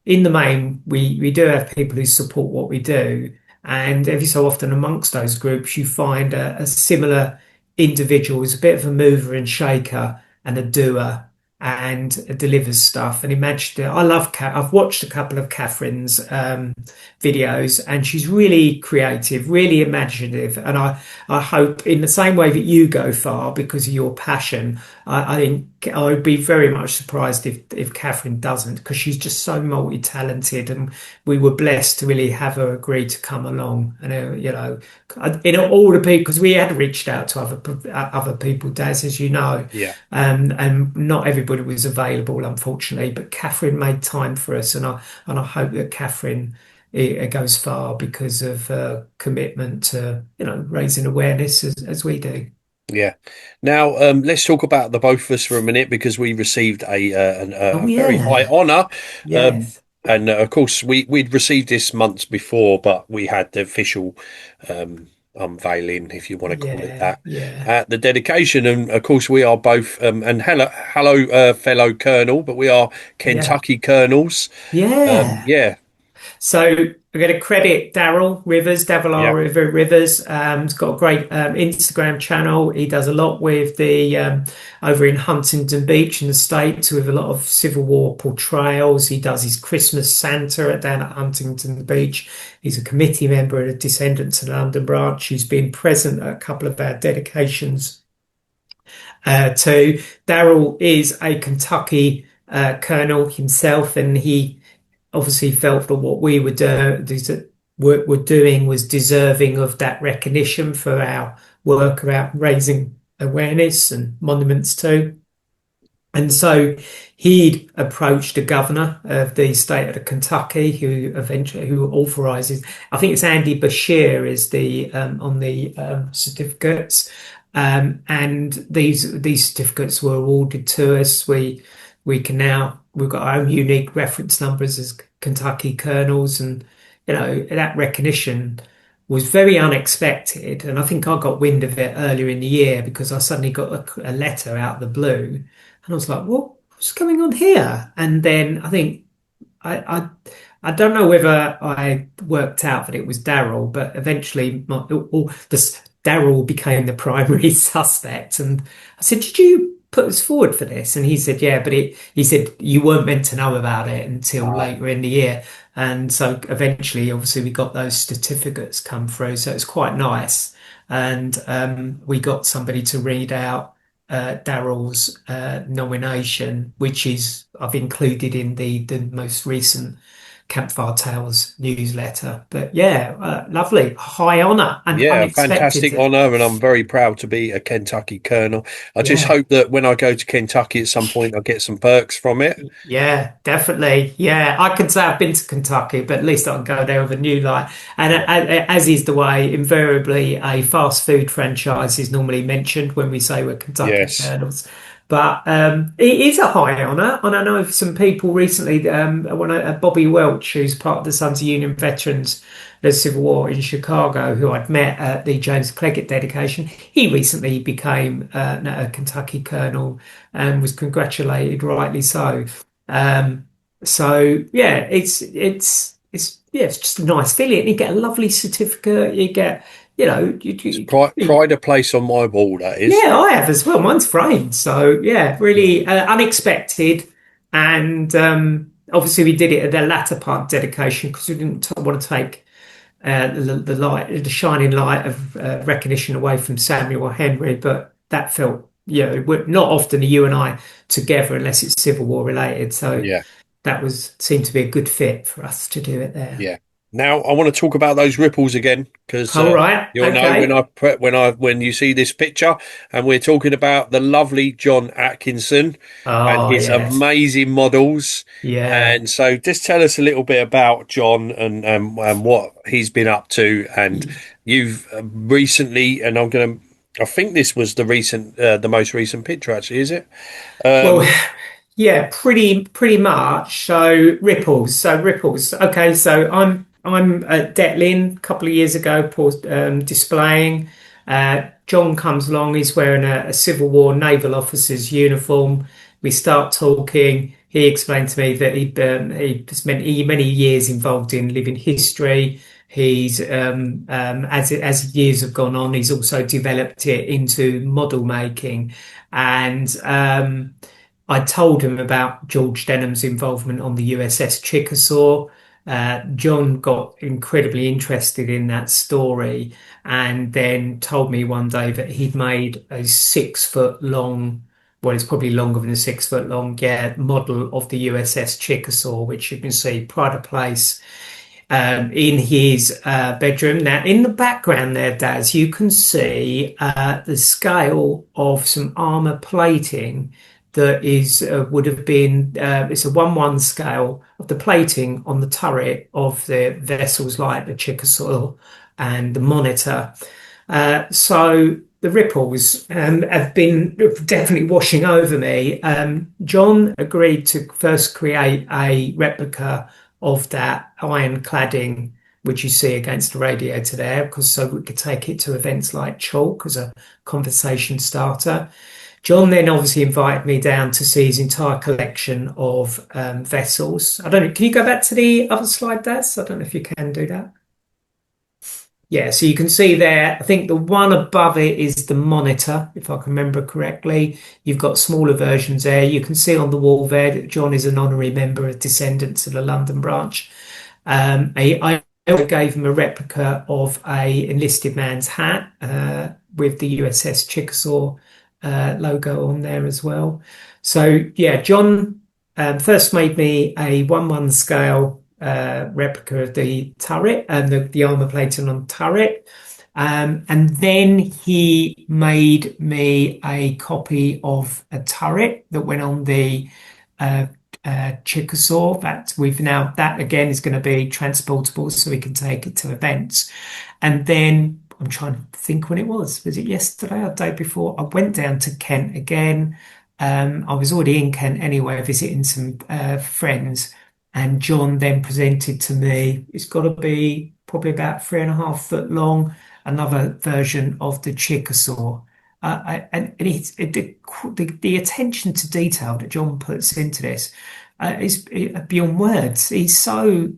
in the main, we do have people who support what we do. And every so often amongst those groups, you find a similar individual who's a bit of a mover and shaker and a doer and delivers stuff. And imagine, I love I've watched a couple of Catherine's videos, and she's really creative, really imaginative. And I hope in the same way that you go far because of your passion, I think I would be very much surprised if Catherine doesn't, because she's just so multi-talented, and we were blessed to really have her agree to come along. And all the people, because we had reached out to other people, Daz, as you know, Yeah. and not everybody was available, unfortunately. But Catherine made time for us, and I hope that Catherine it goes far because of commitment to raising awareness as we do. Yeah. Now, let's talk about the both of us for a minute, because we received Oh a very high yeah, honour. Um, yes, and of course, we'd received this months before, but we had the official unveiling, if you want to call it yeah, that, yeah, at the dedication. And of course, we are both, and hello, fellow Colonel, but we are yeah, Kentucky Colonels. yeah. Yeah. So I'm going to credit Daryl Rivers, Daryl R. Yeah. Rivers. He's got a great Instagram channel. He does a lot with the over in Huntington Beach in the States with a lot of Civil War portrayals. He does his Christmas Santa down at Huntington Beach. He's a committee member of the Descendants in London branch. He's been present at a couple of our dedications too. Daryl is a Kentucky colonel himself, and he obviously felt that what we were doing was deserving of that recognition for our work about raising awareness and monuments too. And so he'd approached the governor of the state of Kentucky, who authorizes. I think it's Andy Bashir is the on the certificates, and these certificates were awarded to us. We can now we've got our own unique reference numbers as Kentucky colonels, and that recognition was very unexpected. And I think I got wind of it earlier in the year because I suddenly got a letter out of the blue, and I was like, what's going on here? And then I think I I don't know whether I worked out that it was Daryl, but eventually Daryl became the primary suspect. And I said, "Did you put us forward for this?" And he said, "Yeah, but he said you weren't meant to know about it until Right. later in the year." And so eventually, obviously, we got those certificates come through. So it's quite nice. And we got somebody to read out Daryl's nomination, which is I've included in the most recent Campfire Tales newsletter. But yeah, lovely, high honor and Yeah, unexpected. fantastic honour, and I'm very proud to be a Kentucky colonel. I just Yeah. hope that when I go to Kentucky at some point, I get some perks from it. Yeah, definitely. Yeah, I can say I've been to Kentucky, but at least I can go there with a new light. And as is the way, invariably a fast food franchise is normally mentioned when we say we're Kentucky Yes, Colonels. But it is a high honour, and I know of some people recently. Bobby Welch, who's part of the Sons of Union Veterans, the Civil War in Chicago, who I'd met at the James Cleggett dedication. He recently became a Kentucky Colonel and was congratulated, rightly so. Um, so yeah, it's just a nice feeling. You get a lovely certificate. You get, it's pride a place on my wall. That is. yeah, I have as well. Mine's framed. So yeah, really unexpected, and obviously we did it at the latter part dedication because we didn't want to take the shining light of recognition away from Samuel or Henry, but that felt, we're not often you and I together unless it's Civil War related. So Yeah. that seemed to be a good fit for us to do it there. Yeah. Now I want to talk about those ripples again because All right. you'll know Okay. when you see this picture, and we're talking about the lovely John Atkinson and Oh, his yes. amazing models. Yeah. And so, just tell us a little bit about John and what he's been up to. And you've recently, and I think this was the most recent picture, actually, is it? Well, Um, yeah, pretty much. So ripples. Okay, so I'm at Detlin a couple of years ago, displaying. John comes along. He's wearing a Civil War naval officer's uniform. We start talking. He explained to me that he spent many years involved in living history. He's as years have gone on, he's also developed it into model making, and I told him about George Denham's involvement on the USS Chickasaw. John got incredibly interested in that story and then told me one day that he'd made a 6 foot long, well, it's probably longer than a 6 foot long, yeah, model of the USS Chickasaw, which you can see pride of place in his bedroom. Now, in the background there, Daz, you can see the scale of some armor plating that is would have been it's a 1:1 scale of the plating on the turret of the vessels like the Chickasaw and the Monitor. So the ripples have been definitely washing over me. John agreed to first create a replica of that iron cladding, which you see against the radiator there, because so we could take it to events like Chalk as a conversation starter. John then obviously invited me down to see his entire collection of vessels. I don't know. Can you go back to the other slide, Daz? I don't know if you can do that. Yeah, so you can see there, I think the one above it is the monitor, if I can remember correctly. You've got smaller versions there. You can see on the wall there that John is an honorary member of Descendants of the London branch. I gave him a replica of a enlisted man's hat with the USS Chickasaw logo on there as well. So yeah, John first made me a 1:1 scale replica of the turret and the armor plating on turret. And then he made me a copy of a turret that went on the uh, Chickasaw. That again is going to be transportable so we can take it to events. And then I'm trying to think when it was. Was it yesterday or the day before? I went down to Kent again. I was already in Kent anyway, visiting some friends. And John then presented to me, it's got to be probably about 3.5 foot long, another version of the Chickasaw. And the attention to detail that John puts into this is beyond words. He's so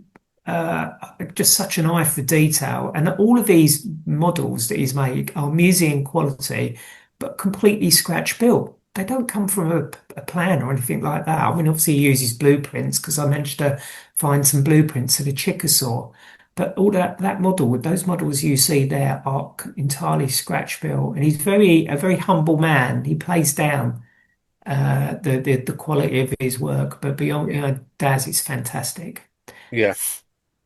uh, just such an eye for detail, and all of these models that he's made are museum quality, but completely scratch built. They don't come from a plan or anything like that. I mean, obviously he uses blueprints because I managed to find some blueprints of the Chickasaw. But all that model, with those models you see there, are entirely scratch built, and he's a very humble man. He plays down the quality of his work, but beyond, Daz, it's fantastic. Yeah.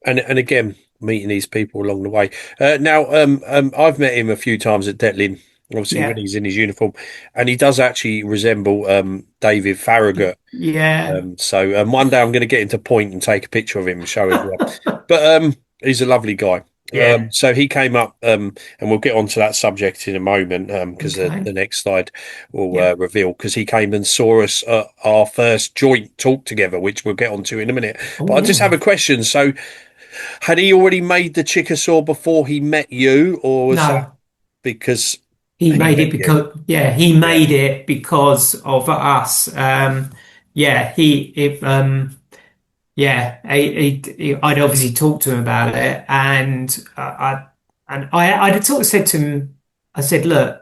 And again, meeting these people along the way. Now, I've met him a few times at Detlin, obviously when Yeah, he's in his uniform, and he does actually resemble David Farragut. yeah, So one day I'm going to get him to point and take a picture of him and show everyone. But he's a lovely guy. yeah. So he came up, and we'll get onto that subject in a moment, because Okay, the next slide will yeah. reveal. Because he came and saw us at our first joint talk together, which we'll get onto in a minute. But Oh, I just have yeah. a question. So, had he already made the Chickasaw before he met you, or was that No, because he he made met it you? because yeah, he Yeah. made it because of us. Yeah, yeah, I'd obviously talked to him about it, and I'd sort of said to him, I said, look.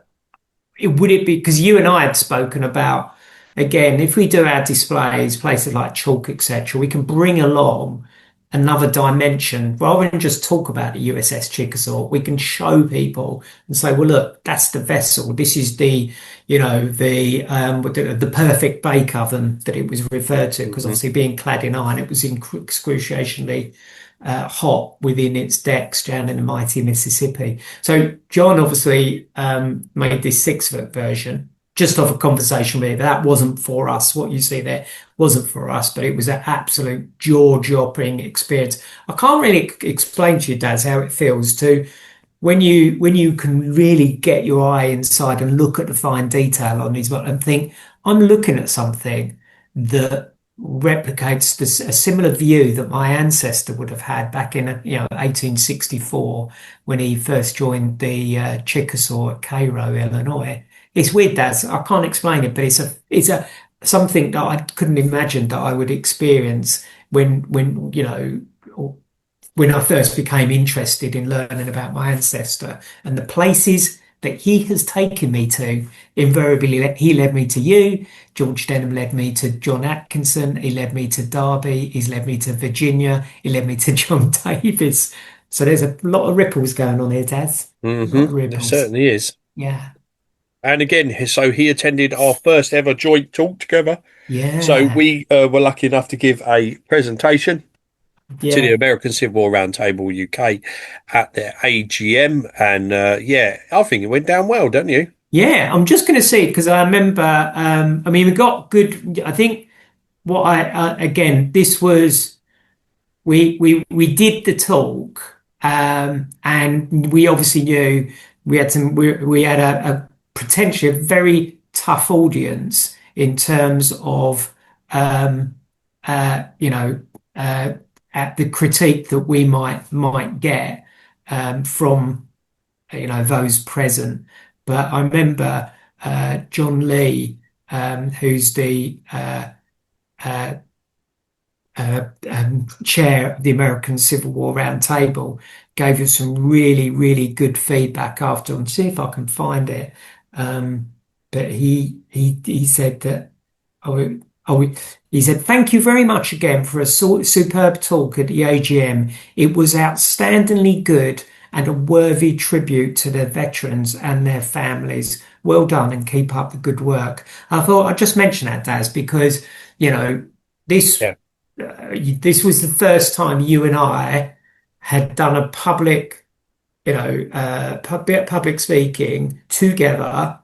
Would it be because you and I had spoken about again, if we do our displays, places like chalk, etc., we can bring along another dimension rather than just talk about the USS Chickasaw. We can show people and say, well, look, that's the vessel. This is the perfect bake oven that it was referred to, because Hmm. obviously being clad in iron, it was excruciatingly hot within its decks down in the mighty Mississippi. So John obviously made this 6 foot version just off a conversation with me. That wasn't for us. What you see there wasn't for us, but it was an absolute jaw-dropping experience. I can't really explain to you, Daz, how it feels to when you can really get your eye inside and look at the fine detail on these and think, I'm looking at something that replicates a similar view that my ancestor would have had back in 1864 when he first joined the Chickasaw at Cairo, Illinois. It's weird, that I can't explain it, but it's a something that I couldn't imagine that I would experience when I first became interested in learning about my ancestor and the places that he has taken me to. Invariably, he led me to you. George Denham led me to John Atkinson. He led me to Derby. He's led me to Virginia. He led me to John Davis. So there's a lot of ripples going on here, Daz. A lot of There ripples. certainly is. Yeah. And again, so he attended our first ever joint talk together. So Yeah. we were lucky enough to give a presentation to the Yeah. American Civil War Roundtable UK at their AGM, and yeah, I think it went down well, don't you? Yeah. I'm just going to say, because I remember, I mean, we got good, I think again, this was, we did the talk, and we obviously knew we had a potentially a very tough audience in terms of um, you know at the critique that we might get from those present. But I remember John Lee, who's the uh, chair of the American Civil War Roundtable, gave us some really, really good feedback after. And see if I can find it. Um, but he said that oh, he said, thank you very much again for a superb talk at the AGM. It was outstandingly good and a worthy tribute to the veterans and their families. Well done and keep up the good work. I thought I'd just mention that, Daz, because, you know, this Yeah, this was the first time you and I had done a public, public speaking together.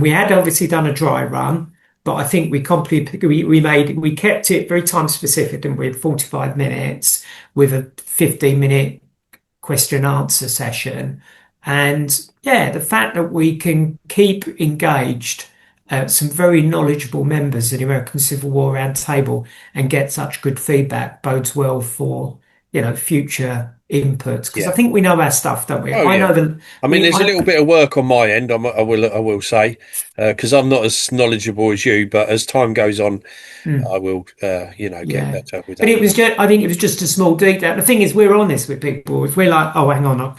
We had obviously done a dry run, but I think we kept it very time specific, and we had 45 minutes with a 15-minute question and answer session. And yeah, the fact that we can keep engaged some very knowledgeable members of the American Civil War Roundtable and get such good feedback bodes well for, future inputs. Because I yeah. think we know our stuff, don't we? Oh I yeah. know the I mean, we there's a I little bit of work on my end. I will say, because I'm not as knowledgeable as you, but as time goes on, mm. I will, get Yeah. better with But that. I think it was just a small detail. The thing is, we're honest with people. If we're like, oh, hang on,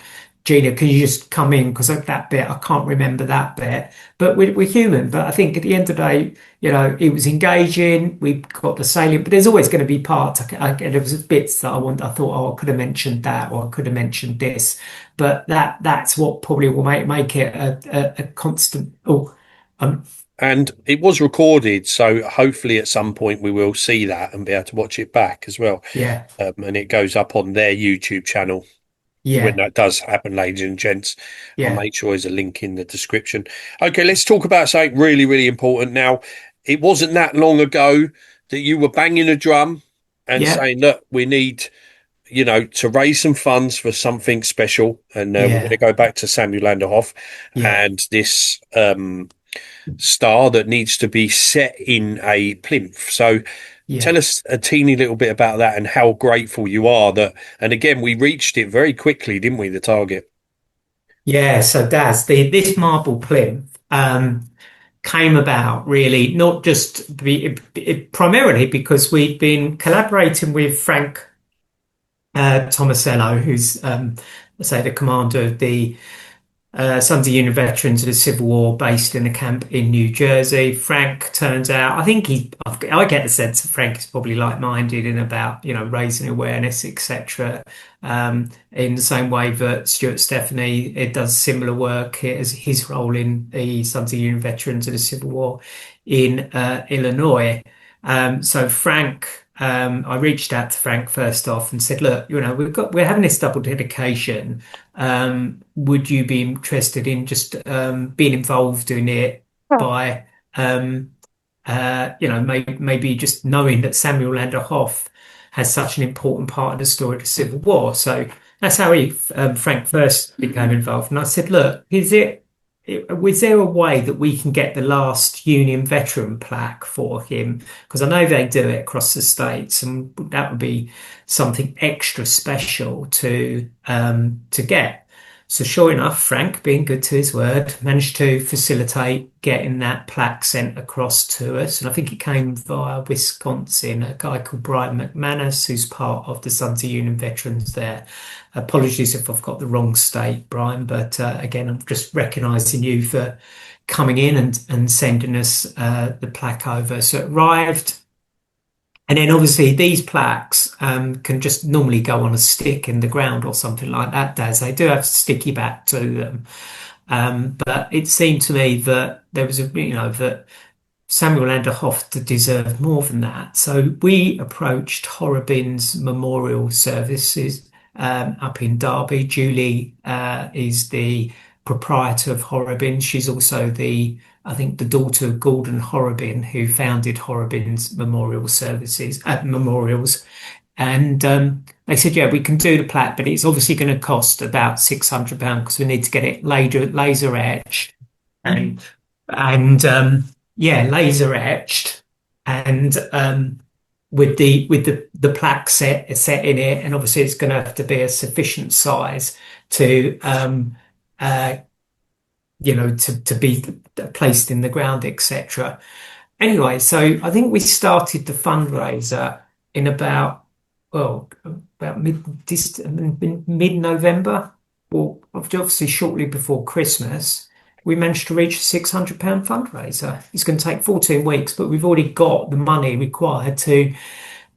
Gina, can you just come in? Because of that bit, I can't remember that bit. But we're human. But I think at the end of the day, it was engaging. We got the salient, but there's always going to be parts. There was bits that I thought, oh, I could have mentioned that, or I could have mentioned this. But that's what probably will make it a constant. Oh, um, And it was recorded, so hopefully at some point we will see that and be able to watch it back as well. yeah, And it goes up on their YouTube channel when yeah, that does happen, ladies and gents. I'll yeah, make sure there's a link in the description. Okay, let's talk about something really, really important now. It wasn't that long ago that you were banging a drum and yeah, saying, look, we need, to raise some funds for something special. And we're going to yeah, go back to Samuel Landerhoff yeah. and this star that needs to be set in a plinth. So tell Yeah. us a teeny little bit about that and how grateful you are that. And again, we reached it very quickly, didn't we? The target. Yeah, so Daz, this marble plinth came about really not just primarily because we've been collaborating with Frank Tomasello, who's say the commander of the Sons of Union Veterans of the Civil War based in a camp in New Jersey. Frank turns out, I get the sense that Frank is probably like-minded in about, raising awareness, etc. In the same way that Stuart Stephanie, it does similar work as his role in the Sons of Union Veterans of the Civil War in Illinois. So Frank, I reached out to Frank first off and said, look, we're having this double dedication. Would you be interested in just being involved in it by maybe just knowing that Samuel Lander Hoff has such an important part of the story of the Civil War. So that's how Frank first became involved. And I said, look, was there a way that we can get the last Union veteran plaque for him? Because I know they do it across the states, and that would be something extra special to get. So sure enough, Frank, being good to his word, managed to facilitate getting that plaque sent across to us. And I think it came via Wisconsin, a guy called Brian McManus, who's part of the Sons of Union veterans there. Apologies if I've got the wrong state, Brian, but again, I'm just recognising you for coming in and sending us the plaque over. So it arrived. And then obviously these plaques can just normally go on a stick in the ground or something like that, Daz. They do have sticky back to them. But it seemed to me that there was that Samuel Anderhoff deserved more than that. So we approached Horrobin's memorial services up in Derby. Julie is the proprietor of Horrobin. She's also I think, the daughter of Gordon Horrobin, who founded Horrobin's memorials. And they said, yeah, we can do the plaque, but it's obviously going to cost about £600 because we need to get it laser etched and yeah, laser etched and with the plaque set in it, and obviously it's going to have to be a sufficient size to to be placed in the ground, etc. Anyway, so I think we started the fundraiser in about mid-November, or obviously shortly before Christmas. We managed to reach a £600 fundraiser. It's going to take 14 weeks, but we've already got the money required to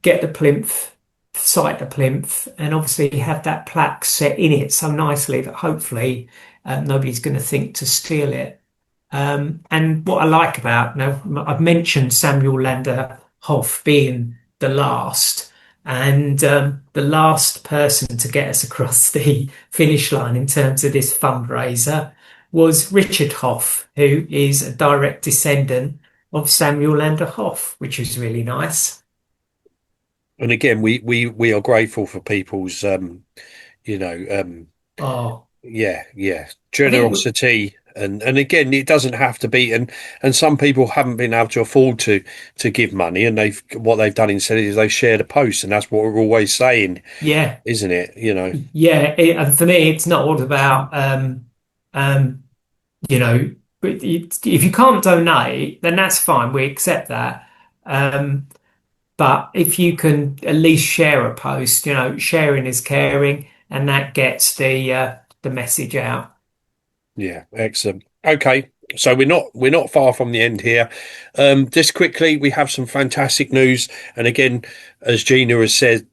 get the plinth, site the plinth, and obviously have that plaque set in it so nicely that hopefully nobody's going to think to steal it. And what I like about, I've mentioned Samuel Lander Hoff being the last, and the last person to get us across the finish line in terms of this fundraiser was Richard Hoff, who is a direct descendant of Samuel Lander Hoff, which is really nice. And again, we are grateful for people's you know, Oh, yeah, I think we, generosity. And again, it doesn't have to be, and some people haven't been able to afford to give money, and they've what they've done instead is they've shared a post, and that's what we're always saying, yeah, isn't it? and for me, it's not all about, um, you know, but if you can't donate, then that's fine. We accept that. Um, but if you can at least share a post, sharing is caring, and that gets the message out. Yeah, excellent. Okay, so we're not far from the end here. Just quickly, we have some fantastic news, and again, as Gina has said,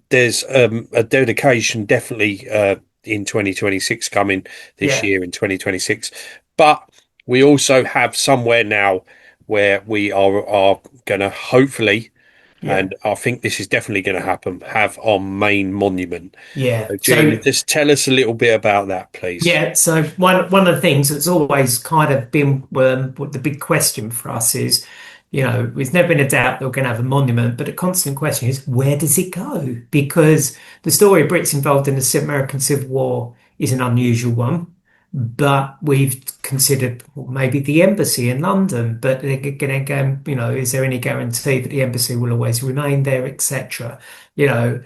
there's a dedication definitely in 2026 coming this Yeah, year in 2026, but we also have somewhere now where we are going to hopefully, yeah, and I think this is definitely going to happen, have our main monument. yeah. So, Gina, So just tell us a little bit about that, please. yeah, so one of the things that's always kind of been what the big question for us is, there's never been a doubt that we're going to have a monument, but the constant question is, where does it go? Because the story of Brits involved in the American Civil War is an unusual one, but we've considered maybe the embassy in London, but they're going to go, is there any guarantee that the embassy will always remain there, etc. You know,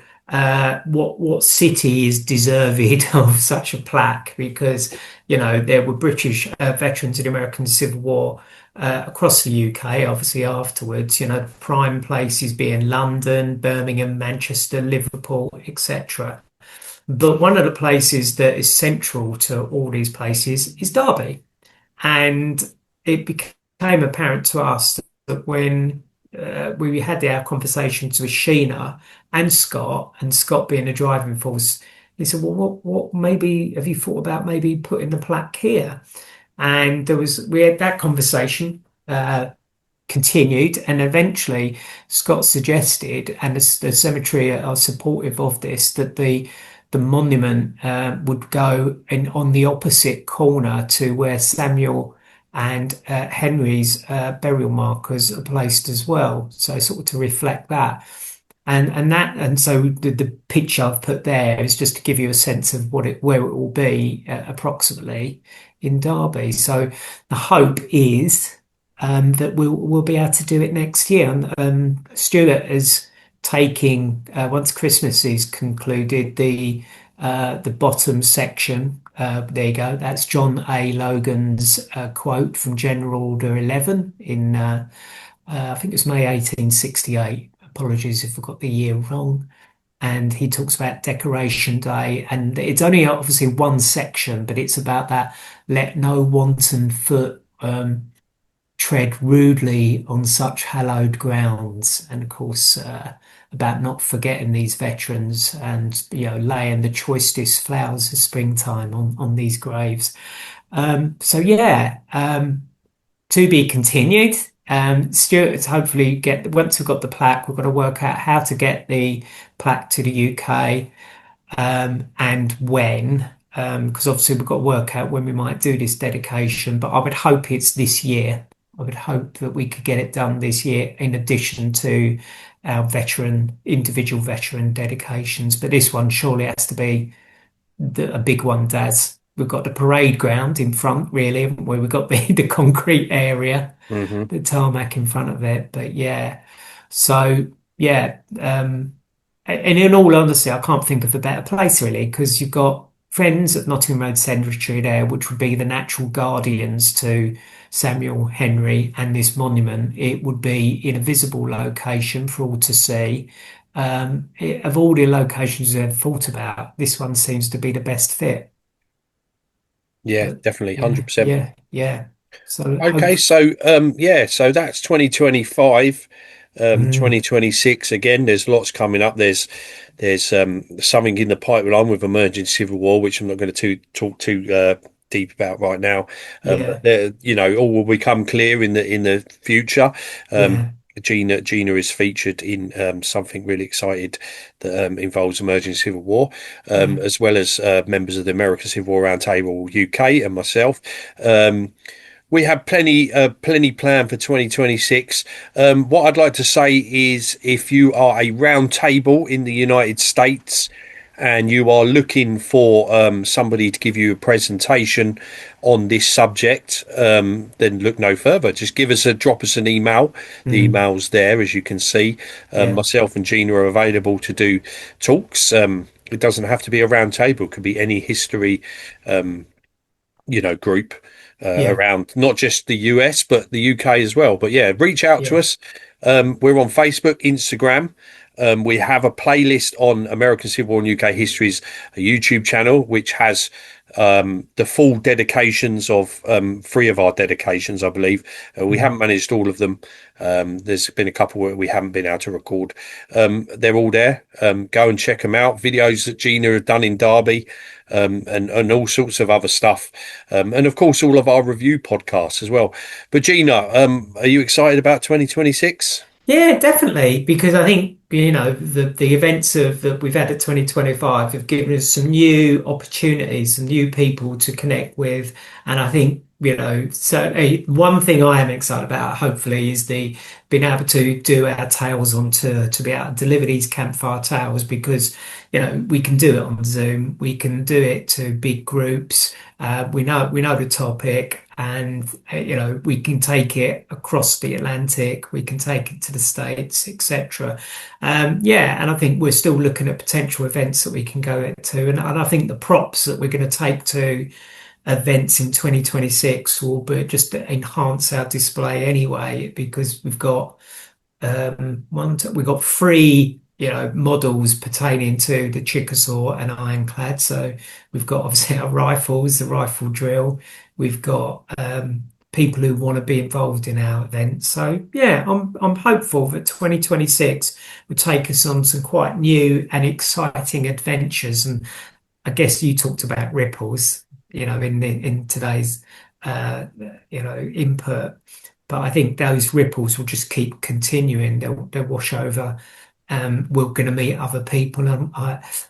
what city is deserved of such a plaque? Because there were British veterans of the American Civil War across the UK. Obviously, afterwards, prime places being London, Birmingham, Manchester, Liverpool, etc. But one of the places that is central to all these places is Derby. And it became apparent to us that when we had our conversations with Sheena and Scott being a driving force, they said, well, what maybe have you thought about maybe putting the plaque here? And we had that conversation. Continued, and eventually Scott suggested, and the cemetery are supportive of this, that the monument would go in on the opposite corner to where Samuel and Henry's burial markers are placed as well. So sort of to reflect that. And so the picture I've put there is just to give you a sense of where it will be approximately in Derby. So the hope is that we'll be able to do it next year. And Stuart is taking once Christmas is concluded the bottom section. There you go. That's John A. Logan's quote from General Order 11 in I think it was May 1868. Apologies if I got the year wrong. And he talks about Decoration Day, and it's only obviously one section, but it's about that let no wanton foot tread rudely on such hallowed grounds, and of course about not forgetting these veterans and laying the choicest flowers of springtime on these graves. So yeah, to be continued. Stuart's hopefully once we've got the plaque, we've got to work out how to get the plaque to the UK, and when, because obviously we've got to work out when we might do this dedication, but I would hope it's this year. I would hope that we could get it done this year in addition to our individual veteran dedications. But this one surely has to be a big one, Daz. We've got the parade ground in front, really, haven't we? We've got the concrete area, Hmm. the tarmac in front of it. But yeah, so yeah, and in all honesty, I can't think of a better place really, because you've got Friends of Nottingham Road Cemetery there, which would be the natural guardians to Samuel Henry and this monument. It would be in a visible location for all to see. Of all the locations I've thought about, this one seems to be the best fit. Yeah, But definitely, yeah, 100%. yeah, yeah. So hope. Okay, so yeah, so that's 2025. Mm, 2026 again. There's lots coming up. There's something in the pipeline with emerging civil war, which I'm not going to talk too deep about right now. But yeah, there, all will become clear in the future. Um, yeah, Gina is featured in something really excited that involves emerging civil war, yeah, as well as members of the American Civil War Roundtable UK and myself. Um, we have plenty planned for 2026. What I'd like to say is if you are a round table in the United States and you are looking for somebody to give you a presentation on this subject, then look no further. Just drop us an email. The mm, email's there, as you can see. yeah, Myself and Gina are available to do talks. It doesn't have to be a round table. It could be any history group yeah, around not just the US but the UK as well. But yeah, reach out to yeah, us. We're on Facebook, Instagram. We have a playlist on American Civil War and UK History's a YouTube channel, which has the full dedications of three of our dedications, I believe. We mm, haven't managed all of them. There's been a couple where we haven't been able to record. They're all there. Go and check them out. Videos that Gina had done in Derby, and all sorts of other stuff. And of course, all of our review podcasts as well. But Gina, are you excited about 2026? yeah, definitely. Because I think, the events that we've had at 2025 have given us some new opportunities, some new people to connect with. And I think, certainly one thing I am excited about, hopefully, is the being able to do our tales on tour, to be able to deliver these campfire tales because, we can do it on Zoom, we can do it to big groups. We know the topic, and we can take it across the Atlantic, we can take it to the States, etc. Yeah, and I think we're still looking at potential events that we can go to, and I think the props that we're going to take to events in 2026 will be just to enhance our display anyway, because we've got three, models pertaining to the Chickasaw and Ironclad. So we've got obviously our rifles, the rifle drill. We've got people who want to be involved in our event. So yeah, I'm hopeful that 2026 will take us on some quite new and exciting adventures. And I guess you talked about ripples, in today's input. But I think those ripples will just keep continuing. They'll wash over. We're going to meet other people, and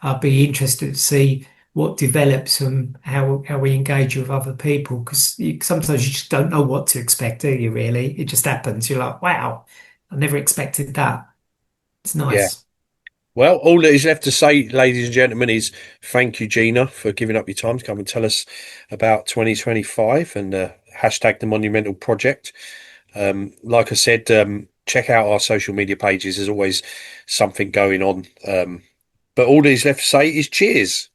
I'll be interested to see what develops and how we engage with other people. Because sometimes you just don't know what to expect, do you? Really, it just happens. You're like, wow, I never expected that. It's Yeah. nice. Well, all that is left to say, ladies and gentlemen, is thank you, Gina, for giving up your time to come and tell us about 2025 and hashtag the Monumental Project. Like I said, check out our social media pages. There's always something going on. But all that is left to say is cheers.